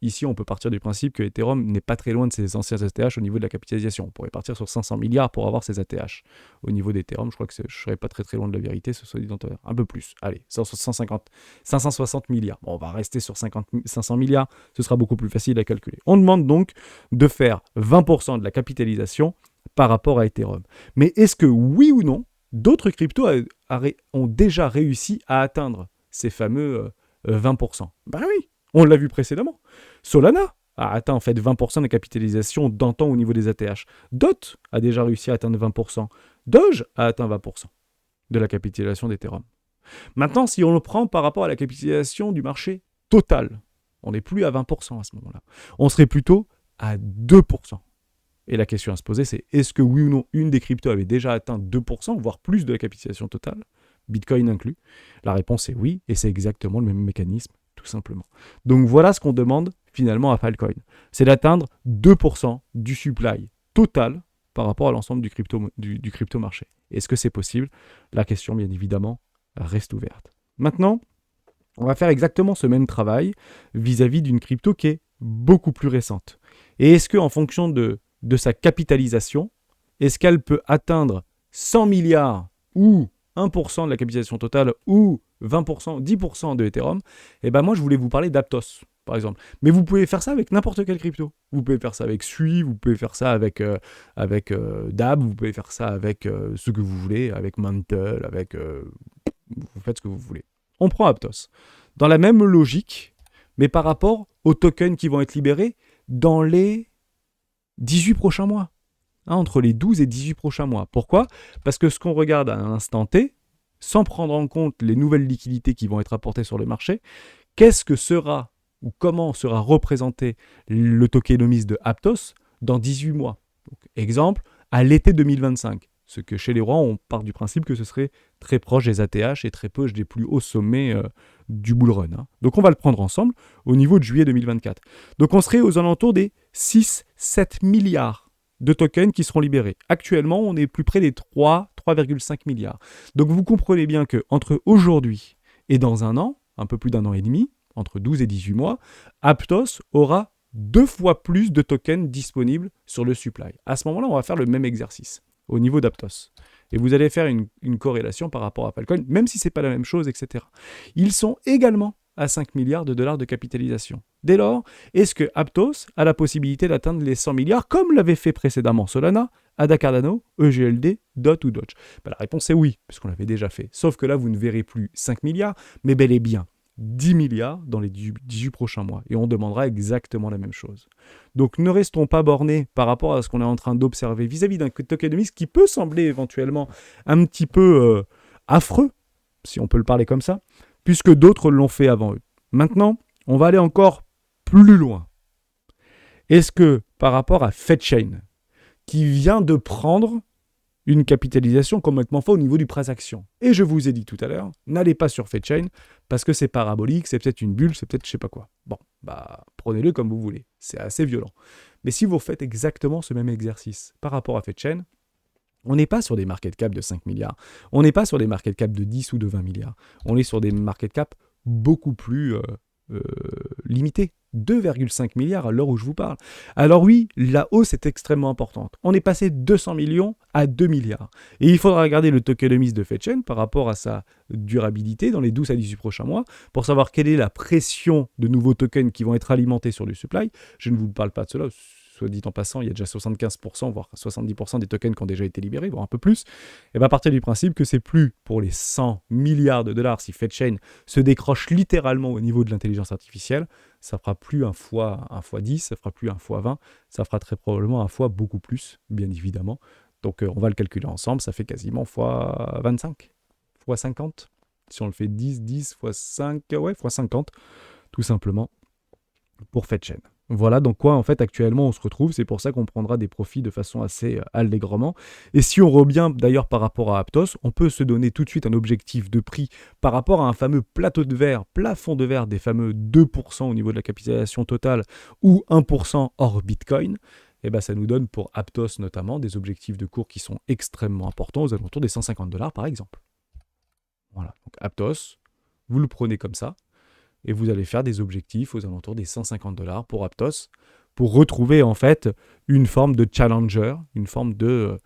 ici on peut partir du principe que Ethereum n'est pas très loin de ses anciens ATH au niveau de la capitalisation. On pourrait partir sur 500 milliards pour avoir ses ATH. Au niveau d'Ethereum, je crois que je ne serais pas très loin de la vérité, ce soit dit un peu plus. Allez, 560 milliards. Bon, on va rester sur 500 milliards, ce sera beaucoup plus facile à calculer. On demande donc de faire 20% de la capitalisation par rapport à Ethereum. Mais est-ce que oui ou non, d'autres cryptos ont déjà réussi à atteindre ces fameux 20%? Oui, on l'a vu précédemment. Solana a atteint en fait 20% de capitalisation d'antan au niveau des ATH. DOT a déjà réussi à atteindre 20%. Doge a atteint 20% de la capitalisation d'Ethereum. Maintenant, si on le prend par rapport à la capitalisation du marché total, on n'est plus à 20% à ce moment-là. On serait plutôt à 2%. Et la question à se poser, c'est est-ce que oui ou non, une des cryptos avait déjà atteint 2%, voire plus de la capitalisation totale, Bitcoin inclus? La réponse est oui, et c'est exactement le même mécanisme, tout simplement. Donc voilà ce qu'on demande finalement à Filecoin. C'est d'atteindre 2% du supply total par rapport à l'ensemble du crypto marché. Est-ce que c'est possible? La question, bien évidemment, reste ouverte. Maintenant, on va faire exactement ce même travail vis-à-vis d'une crypto qui est beaucoup plus récente. Et est-ce qu'en fonction de sa capitalisation, est-ce qu'elle peut atteindre 100 milliards ou 1% de la capitalisation totale ou 20%, 10% de Ethereum? Moi, je voulais vous parler d'Aptos, par exemple. Mais vous pouvez faire ça avec n'importe quelle crypto. Vous pouvez faire ça avec Sui, vous pouvez faire ça avec Dab, vous pouvez faire ça avec ce que vous voulez, avec Mantle, vous faites ce que vous voulez. On prend Aptos. Dans la même logique, mais par rapport aux tokens qui vont être libérés dans les 18 prochains mois, entre les 12 et 18 prochains mois. Pourquoi? Parce que ce qu'on regarde à un instant T, sans prendre en compte les nouvelles liquidités qui vont être apportées sur le marché, qu'est-ce que sera ou comment sera représenté le tokenomics de Aptos dans 18 mois? Donc, exemple, à l'été 2025. Ce que chez les rois, on part du principe que ce serait très proche des ATH et très proche des plus hauts sommets du bull run. Donc on va le prendre ensemble au niveau de juillet 2024. Donc on serait aux alentours des 6-7 milliards de tokens qui seront libérés. Actuellement, on est plus près des 3,5 milliards. Donc vous comprenez bien qu'entre aujourd'hui et dans un an, un peu plus d'un an et demi, entre 12 et 18 mois, Aptos aura 2 fois plus de tokens disponibles sur le supply. À ce moment-là, on va faire le même exercice au niveau d'Aptos. Et vous allez faire une corrélation par rapport à Filecoin, même si ce n'est pas la même chose, etc. Ils sont également à 5 milliards de dollars de capitalisation. Dès lors, est-ce que Aptos a la possibilité d'atteindre les 100 milliards, comme l'avait fait précédemment Solana, Ada Cardano, EGLD, DOT ou Doge? La réponse est oui, puisqu'on l'avait déjà fait. Sauf que là, vous ne verrez plus 5 milliards, mais bel et bien 10 milliards dans les 18 prochains mois. Et on demandera exactement la même chose. Donc ne restons pas bornés par rapport à ce qu'on est en train d'observer vis-à-vis d'un tokenomics qui peut sembler éventuellement un petit peu affreux, si on peut le parler comme ça, puisque d'autres l'ont fait avant eux. Maintenant, on va aller encore plus loin. Est-ce que par rapport à FedChain, qui vient de prendre une capitalisation complètement folle au niveau du price action. Et je vous ai dit tout à l'heure, n'allez pas sur FedChain parce que c'est parabolique, c'est peut-être une bulle, c'est peut-être je sais pas quoi. Bon, prenez-le comme vous voulez. C'est assez violent. Mais si vous faites exactement ce même exercice par rapport à FedChain, on n'est pas sur des market cap de 5 milliards. On n'est pas sur des market cap de 10 ou de 20 milliards. On est sur des market cap beaucoup plus limités. 2,5 milliards à l'heure où je vous parle. Alors oui, la hausse est extrêmement importante. On est passé de 200 millions à 2 milliards. Et il faudra regarder le tokenomics de FedChain par rapport à sa durabilité dans les 12 à 18 prochains mois pour savoir quelle est la pression de nouveaux tokens qui vont être alimentés sur le supply. Je ne vous parle pas de cela. Soit dit en passant, il y a déjà 75%, voire 70% des tokens qui ont déjà été libérés, voire un peu plus. Et à partir du principe que c'est plus pour les 100 milliards de dollars si FedChain se décroche littéralement au niveau de l'intelligence artificielle, ça fera plus un fois 10, ça fera plus un fois 20, ça fera très probablement un fois beaucoup plus, bien évidemment. Donc on va le calculer ensemble, ça fait quasiment fois 25, fois 50. Si on le fait 10 fois 5, fois 50, tout simplement, pour FedChain. Voilà donc quoi en fait actuellement on se retrouve, c'est pour ça qu'on prendra des profits de façon assez allègrement. Et si on revient d'ailleurs par rapport à Aptos, on peut se donner tout de suite un objectif de prix par rapport à un fameux plafond de verre des fameux 2% au niveau de la capitalisation totale ou 1% hors Bitcoin. Et ça nous donne pour Aptos notamment des objectifs de cours qui sont extrêmement importants aux alentours des 150 $ par exemple. Voilà, donc Aptos, vous le prenez comme ça. Et vous allez faire des objectifs aux alentours des 150 $ pour Aptos, pour retrouver en fait une forme de challenger, une forme de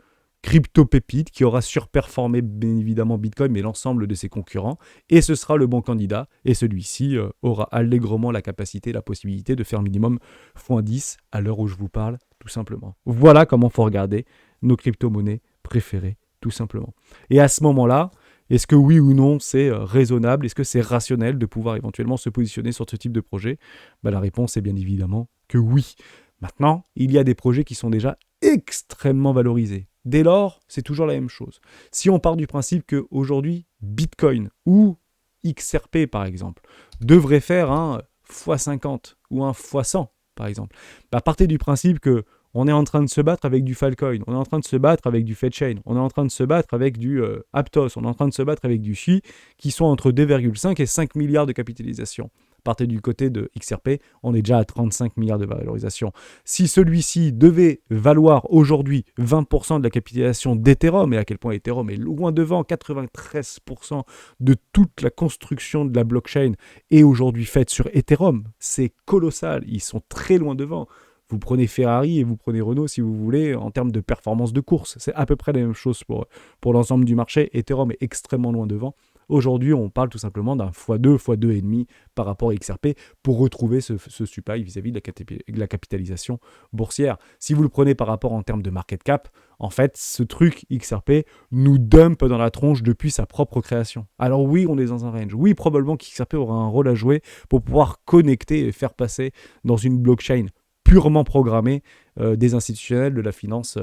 crypto-pépite qui aura surperformé bien évidemment Bitcoin, mais l'ensemble de ses concurrents, et ce sera le bon candidat, et celui-ci aura allègrement la capacité, la possibilité de faire minimum x10 à l'heure où je vous parle, tout simplement. Voilà comment il faut regarder nos crypto-monnaies préférées, tout simplement. Et à ce moment-là, est-ce que oui ou non c'est raisonnable? Est-ce que c'est rationnel de pouvoir éventuellement se positionner sur ce type de projet? La réponse est bien évidemment que oui. Maintenant, il y a des projets qui sont déjà extrêmement valorisés. Dès lors, c'est toujours la même chose. Si on part du principe qu'aujourd'hui, Bitcoin ou XRP par exemple, devrait faire un x50 ou un x100 par exemple, partez du principe que on est en train de se battre avec du Filecoin, on est en train de se battre avec du FedChain, on est en train de se battre avec du Aptos, on est en train de se battre avec du Xi, qui sont entre 2,5 et 5 milliards de capitalisation. Partez du côté de XRP, on est déjà à 35 milliards de valorisation. Si celui-ci devait valoir aujourd'hui 20% de la capitalisation d'Ethereum, et à quel point Ethereum est loin devant, 93% de toute la construction de la blockchain est aujourd'hui faite sur Ethereum, c'est colossal, ils sont très loin devant. Vous prenez Ferrari et vous prenez Renault si vous voulez en termes de performance de course. C'est à peu près la même chose pour l'ensemble du marché. Ethereum est extrêmement loin devant. Aujourd'hui, on parle tout simplement d'un x2, x2,5 par rapport à XRP pour retrouver ce supply vis-à-vis de la capitalisation boursière. Si vous le prenez par rapport en termes de market cap, en fait, ce truc XRP nous dump dans la tronche depuis sa propre création. Alors oui, on est dans un range. Oui, probablement qu'XRP aura un rôle à jouer pour pouvoir connecter et faire passer dans une blockchain purement programmée des institutionnels de la finance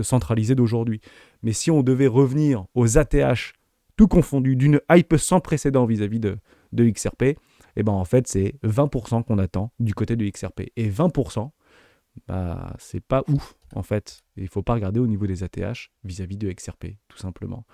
centralisée d'aujourd'hui. Mais si on devait revenir aux ATH tout confondu, d'une hype sans précédent vis-à-vis de XRP, en fait, c'est 20% qu'on attend du côté de XRP. Et 20%, c'est pas ouf, en fait. Il ne faut pas regarder au niveau des ATH vis-à-vis de XRP, tout simplement.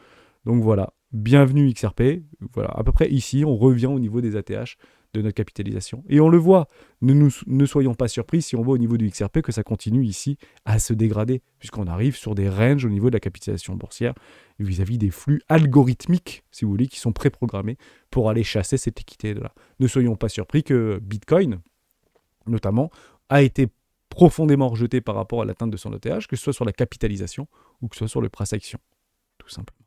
Donc voilà, bienvenue XRP. Voilà, à peu près ici, on revient au niveau des ATH de notre capitalisation. Et on le voit, ne soyons pas surpris si on voit au niveau du XRP que ça continue ici à se dégrader, puisqu'on arrive sur des ranges au niveau de la capitalisation boursière vis-à-vis des flux algorithmiques, si vous voulez, qui sont préprogrammés pour aller chasser cette équité-là. Ne soyons pas surpris que Bitcoin, notamment, a été profondément rejeté par rapport à l'atteinte de son ETH, que ce soit sur la capitalisation ou que ce soit sur le price action, tout simplement.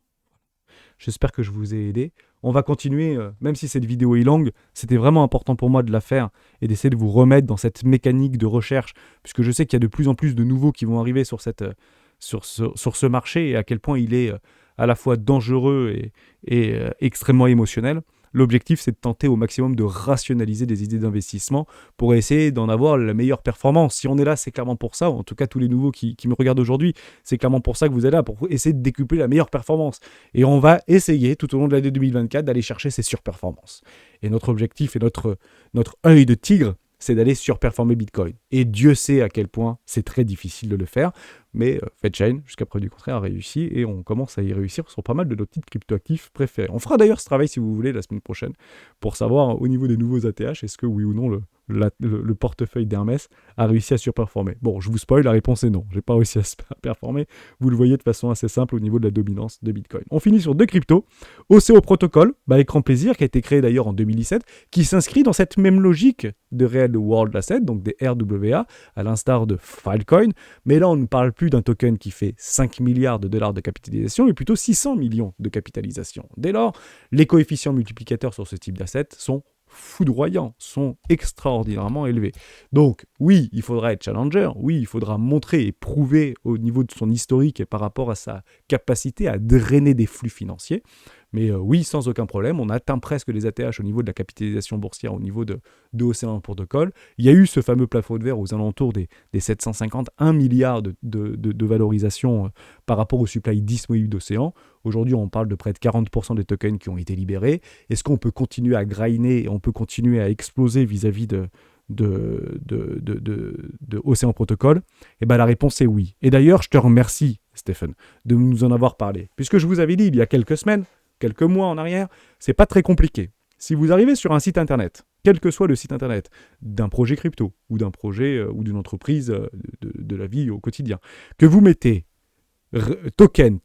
J'espère que je vous ai aidé. On va continuer, même si cette vidéo est longue, c'était vraiment important pour moi de la faire et d'essayer de vous remettre dans cette mécanique de recherche, puisque je sais qu'il y a de plus en plus de nouveaux qui vont arriver sur ce marché et à quel point il est à la fois dangereux et extrêmement émotionnel. L'objectif, c'est de tenter au maximum de rationaliser des idées d'investissement pour essayer d'en avoir la meilleure performance. Si on est là, c'est clairement pour ça, en tout cas tous les nouveaux qui me regardent aujourd'hui, c'est clairement pour ça que vous êtes là, pour essayer de décupler la meilleure performance. Et on va essayer tout au long de l'année 2024 d'aller chercher ces surperformances. Et notre objectif et notre œil de tigre, c'est d'aller surperformer Bitcoin. Et Dieu sait à quel point c'est très difficile de le faire, mais FedChain, jusqu'à preuve du contraire, a réussi et on commence à y réussir sur pas mal de nos titres cryptoactifs préférés. On fera d'ailleurs ce travail, si vous voulez, la semaine prochaine, pour savoir au niveau des nouveaux ATH, est-ce que oui ou non le portefeuille d'Hermès a réussi à surperformer. Bon, je vous spoil, la réponse est non. J'ai pas réussi à performer. Vous le voyez de façon assez simple au niveau de la dominance de Bitcoin. On finit sur deux cryptos. OCO Protocol, avec grand plaisir, qui a été créé d'ailleurs en 2017, qui s'inscrit dans cette même logique de Real World Asset, donc des RWA, à l'instar de Filecoin. Mais là, on ne parle plus d'un token qui fait 5 milliards de dollars de capitalisation, mais plutôt 600 millions de capitalisation. Dès lors, les coefficients multiplicateurs sur ce type d'assets sont foudroyants, sont extraordinairement élevés. Donc oui, il faudra être challenger, oui, il faudra montrer et prouver au niveau de son historique et par rapport à sa capacité à drainer des flux financiers. Mais oui, sans aucun problème, on atteint presque les ATH au niveau de la capitalisation boursière, au niveau de Océan Protocol. Il y a eu ce fameux plafond de verre aux alentours des 751 milliards de valorisation par rapport au supply disponible d'Océan. Aujourd'hui, on parle de près de 40% des tokens qui ont été libérés. Est-ce qu'on peut continuer à grinder et on peut continuer à exploser vis-à-vis de Océan Protocol? Et ben la réponse est oui. Et d'ailleurs, je te remercie, Stéphane, de nous en avoir parlé. Puisque je vous avais dit il y a quelques semaines, quelques mois en arrière, c'est pas très compliqué. Si vous arrivez sur un site internet, quel que soit le site internet, d'un projet crypto, ou d'un projet ou d'une entreprise de la vie au quotidien, que vous mettez Real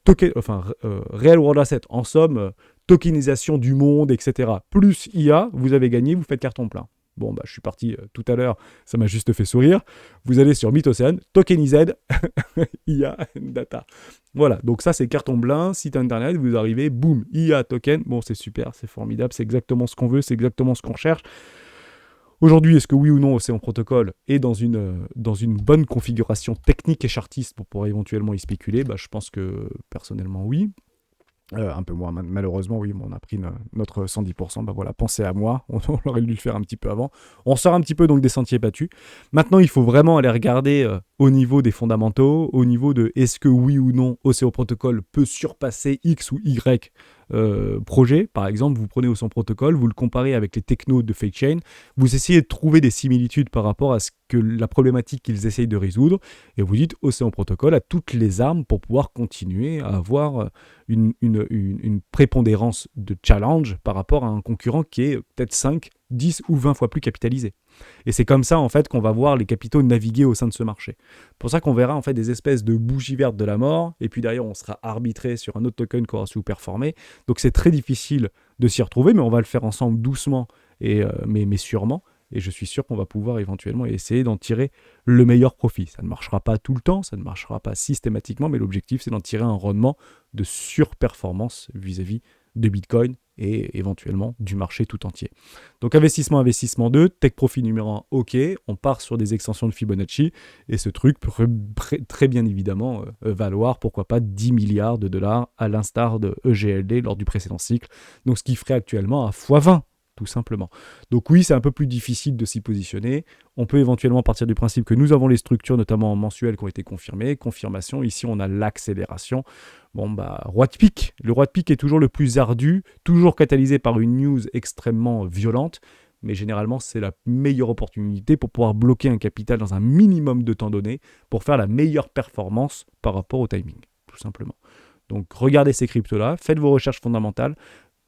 World Asset, en somme, tokenisation du monde, etc., plus IA, vous avez gagné, vous faites carton plein. Bon, bah, je suis parti tout à l'heure, ça m'a juste fait sourire. Vous allez sur Mytocéan, tokenised, IA, data. Voilà, donc ça c'est carton plein, site internet, vous arrivez, boum, IA, token. Bon, c'est super, c'est formidable, c'est exactement ce qu'on veut, c'est exactement ce qu'on cherche. Aujourd'hui, est-ce que oui ou non Océan Protocol est dans une bonne configuration technique et chartiste pour pouvoir éventuellement y spéculer? Bah, je pense que personnellement oui. Un peu moins, malheureusement, oui, on a pris notre 110%, bah voilà, pensez à moi, on aurait dû le faire un petit peu avant. On sort un petit peu donc des sentiers battus. Maintenant, il faut vraiment aller regarder au niveau des fondamentaux, au niveau de est-ce que oui ou non Océan Protocol peut surpasser X ou Y projet. Par exemple, vous prenez Océan Protocol, vous le comparez avec les technos de FakeChain, vous essayez de trouver des similitudes par rapport à ce que la problématique qu'ils essayent de résoudre, et vous dites Océan Protocol a toutes les armes pour pouvoir continuer à avoir une prépondérance de challenge par rapport à un concurrent qui est peut-être 5, 10 ou 20 fois plus capitalisé. Et c'est comme ça en fait qu'on va voir les capitaux naviguer au sein de ce marché. C'est pour ça qu'on verra en fait des espèces de bougies vertes de la mort, et puis derrière on sera arbitré sur un autre token qui aura sous-performé. Donc c'est très difficile de s'y retrouver, mais on va le faire ensemble doucement, mais sûrement. Et je suis sûr qu'on va pouvoir éventuellement essayer d'en tirer le meilleur profit. Ça ne marchera pas tout le temps, ça ne marchera pas systématiquement, mais l'objectif c'est d'en tirer un rendement de surperformance vis-à-vis de Bitcoin et éventuellement du marché tout entier. Donc investissement 2, tech profit numéro 1, ok, on part sur des extensions de Fibonacci, et ce truc peut très bien évidemment valoir, pourquoi pas, 10 milliards de dollars à l'instar de EGLD lors du précédent cycle, donc ce qui ferait actuellement à x20, tout simplement. Donc oui, c'est un peu plus difficile de s'y positionner. On peut éventuellement partir du principe que nous avons les structures, notamment mensuelles, qui ont été confirmées. Confirmation, ici on a l'accélération. Bon bah, roi de pique. Le roi de pique est toujours le plus ardu, toujours catalysé par une news extrêmement violente, mais généralement c'est la meilleure opportunité pour pouvoir bloquer un capital dans un minimum de temps donné, pour faire la meilleure performance par rapport au timing, tout simplement. Donc regardez ces cryptos-là, faites vos recherches fondamentales,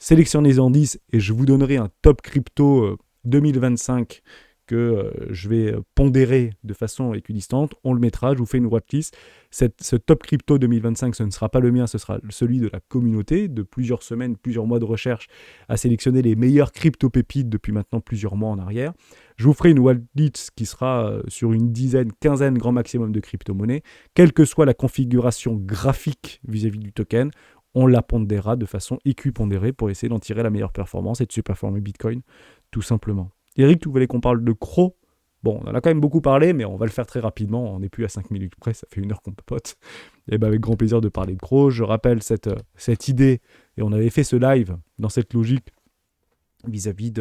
sélectionnez-en 10 et je vous donnerai un top crypto 2025 que je vais pondérer de façon équidistante. On le mettra, je vous fais une watchlist. Ce top crypto 2025, ce ne sera pas le mien, ce sera celui de la communauté, de plusieurs semaines, plusieurs mois de recherche à sélectionner les meilleures crypto-pépites depuis maintenant plusieurs mois en arrière. Je vous ferai une watchlist qui sera sur une dizaine, quinzaine grand maximum de crypto-monnaies, quelle que soit la configuration graphique vis-à-vis du token. On la pondérera de façon équipondérée pour essayer d'en tirer la meilleure performance et de surperformer Bitcoin, tout simplement. Eric, tu voulais qu'on parle de CRO? Bon, on en a quand même beaucoup parlé, mais on va le faire très rapidement. On n'est plus à 5 minutes près, ça fait 1 heure qu'on papote. Et bien avec grand plaisir de parler de CRO. Je rappelle cette idée, et on avait fait ce live dans cette logique vis-à-vis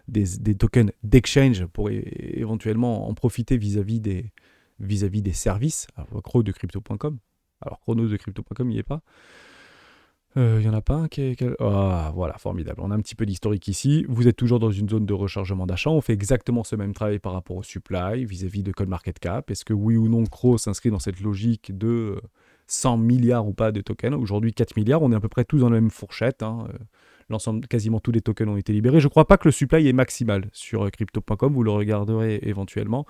des tokens d'exchange pour éventuellement en profiter vis-à-vis des services. Alors, Chrono de crypto.com. Alors, Chronos de crypto.com, il n'y est pas. Il n'y en a pas un qui est... Ah, voilà, formidable. On a un petit peu d'historique ici. Vous êtes toujours dans une zone de rechargement d'achat. On fait exactement ce même travail par rapport au supply vis-à-vis de CoinMarketCap. Est-ce que oui ou non Cro s'inscrit dans cette logique de 100 milliards ou pas de tokens? Aujourd'hui, 4 milliards. On est à peu près tous dans la même fourchette. L'ensemble, quasiment tous les tokens ont été libérés. Je ne crois pas que le supply est maximal sur crypto.com. Vous le regarderez éventuellement.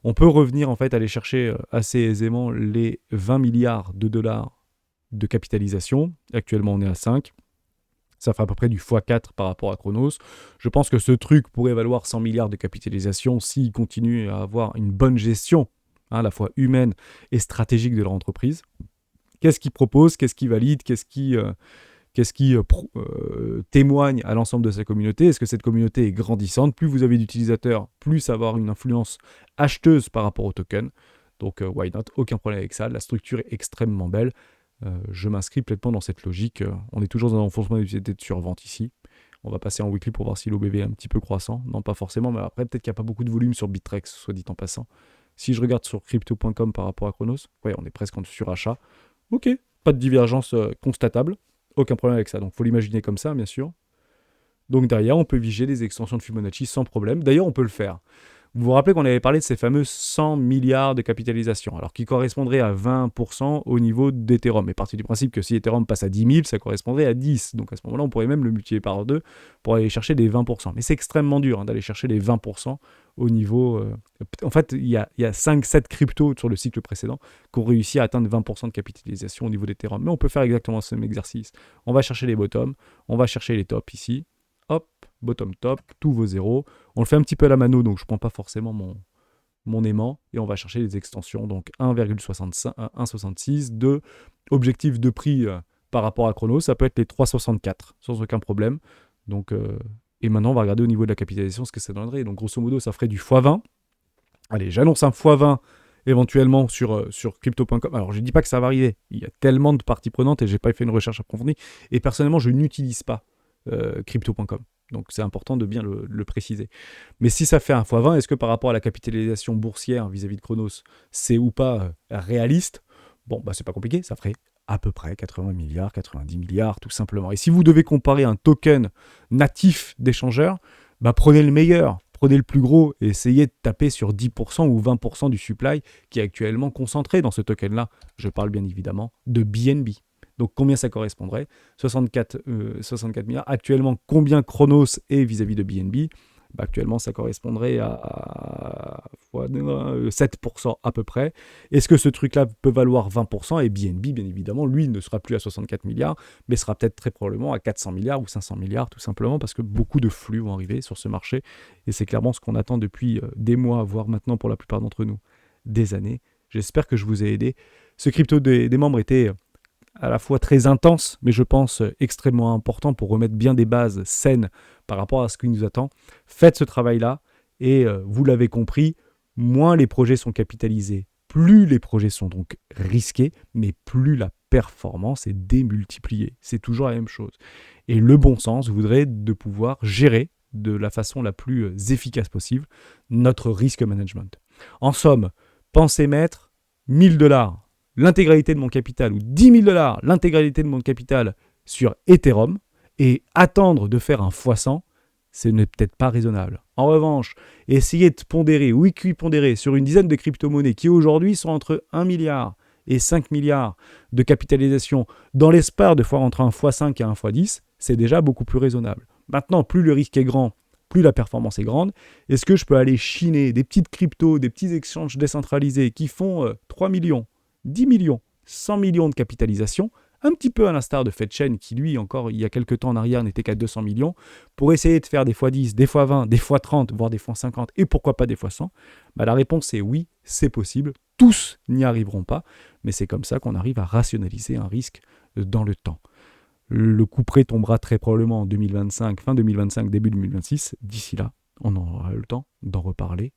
On peut revenir, en fait, aller chercher assez aisément les 20 milliards de dollars de capitalisation. Actuellement, on est à 5. Ça fait à peu près du x4 par rapport à Chronos. Je pense que ce truc pourrait valoir 100 milliards de capitalisation s'il continue à avoir une bonne gestion, à la fois humaine et stratégique de leur entreprise. Qu'est-ce qu'ils proposent? Qu'est-ce qu'ils valident? Qu'est-ce qui témoigne à l'ensemble de sa communauté? Est-ce que cette communauté est grandissante? Plus vous avez d'utilisateurs, plus ça va avoir une influence acheteuse par rapport au token. Donc, why not? Aucun problème avec ça. La structure est extrêmement belle. Je m'inscris pleinement dans cette logique. On est toujours dans un enfoncement d'utilité de survente ici. On va passer en weekly pour voir si l'OBV est un petit peu croissant. Non, pas forcément, mais après, peut-être qu'il n'y a pas beaucoup de volume sur Bittrex, soit dit en passant. Si je regarde sur crypto.com par rapport à Chronos, ouais, on est presque en surachat. Ok, pas de divergence constatable. Aucun problème avec ça. Donc, il faut l'imaginer comme ça, bien sûr. Donc, derrière, on peut viger des extensions de Fibonacci sans problème. D'ailleurs, on peut le faire. Vous vous rappelez qu'on avait parlé de ces fameux 100 milliards de capitalisation, alors qui correspondrait à 20% au niveau d'Ethereum. Et parti du principe que si Ethereum passe à 10 000, ça correspondrait à 10. Donc à ce moment-là, on pourrait même le multiplier par 2 pour aller chercher des 20%. Mais c'est extrêmement dur d'aller chercher les 20% au niveau... En fait, il y a 5-7 cryptos sur le cycle précédent qui ont réussi à atteindre 20% de capitalisation au niveau d'Ethereum. Mais on peut faire exactement ce même exercice. On va chercher les bottoms, on va chercher les tops ici. Hop, bottom top, tous vos zéros. On le fait un petit peu à la mano, donc je ne prends pas forcément mon aimant. Et on va chercher les extensions. Donc 1,66 de objectif de prix par rapport à Chrono. Ça peut être les 3,64 sans aucun problème. Donc, et maintenant, on va regarder au niveau de la capitalisation ce que ça donnerait. Donc grosso modo, ça ferait du x20. Allez, j'annonce un x20 éventuellement sur crypto.com. Alors, je ne dis pas que ça va arriver. Il y a tellement de parties prenantes et je n'ai pas fait une recherche approfondie. Et personnellement, je n'utilise pas crypto.com. Donc c'est important de bien le préciser. Mais si ça fait un x20, est-ce que par rapport à la capitalisation boursière vis-à-vis de Chronos, c'est ou pas réaliste? Bon, bah c'est pas compliqué, ça ferait à peu près 80 milliards, 90 milliards, tout simplement. Et si vous devez comparer un token natif d'échangeur, bah prenez le meilleur, prenez le plus gros et essayez de taper sur 10% ou 20% du supply qui est actuellement concentré dans ce token-là. Je parle bien évidemment de BNB. Donc combien ça correspondrait? 64 milliards. Actuellement, combien Chronos est vis-à-vis de BNB? Bah, actuellement, ça correspondrait à 7% à peu près. Est-ce que ce truc-là peut valoir 20%? Et BNB, bien évidemment, lui, ne sera plus à 64 milliards, mais sera peut-être très probablement à 400 milliards ou 500 milliards, tout simplement, parce que beaucoup de flux vont arriver sur ce marché. Et c'est clairement ce qu'on attend depuis des mois, voire maintenant pour la plupart d'entre nous, des années. J'espère que je vous ai aidé. Ce crypto des membres était à la fois très intense, mais je pense extrêmement important pour remettre bien des bases saines par rapport à ce qui nous attend. Faites ce travail-là et vous l'avez compris, moins les projets sont capitalisés, plus les projets sont donc risqués, mais plus la performance est démultipliée. C'est toujours la même chose. Et le bon sens voudrait de pouvoir gérer de la façon la plus efficace possible notre risque management. En somme, pensez mettre 1000 $, l'intégralité de mon capital, ou 10 000 $, l'intégralité de mon capital sur Ethereum, et attendre de faire un x100, ce n'est peut-être pas raisonnable. En revanche, essayer de pondérer ou équipondérer sur une dizaine de crypto-monnaies qui aujourd'hui sont entre 1 milliard et 5 milliards de capitalisation dans l'espoir de faire entre un x5 et un x10, c'est déjà beaucoup plus raisonnable. Maintenant, plus le risque est grand, plus la performance est grande. Est-ce que je peux aller chiner des petites cryptos, des petits échanges décentralisés qui font 3 millions, 10 millions, 100 millions de capitalisation, un petit peu à l'instar de FedChain qui, lui, encore il y a quelques temps en arrière, n'était qu'à 200 millions, pour essayer de faire des x10, des x20, des x30, voire des x50, et pourquoi pas des x100? Bah, la réponse est oui, c'est possible. Tous n'y arriveront pas, mais c'est comme ça qu'on arrive à rationaliser un risque dans le temps. Le coup près tombera très probablement en 2025, fin 2025, début 2026. D'ici là, on aura le temps d'en reparler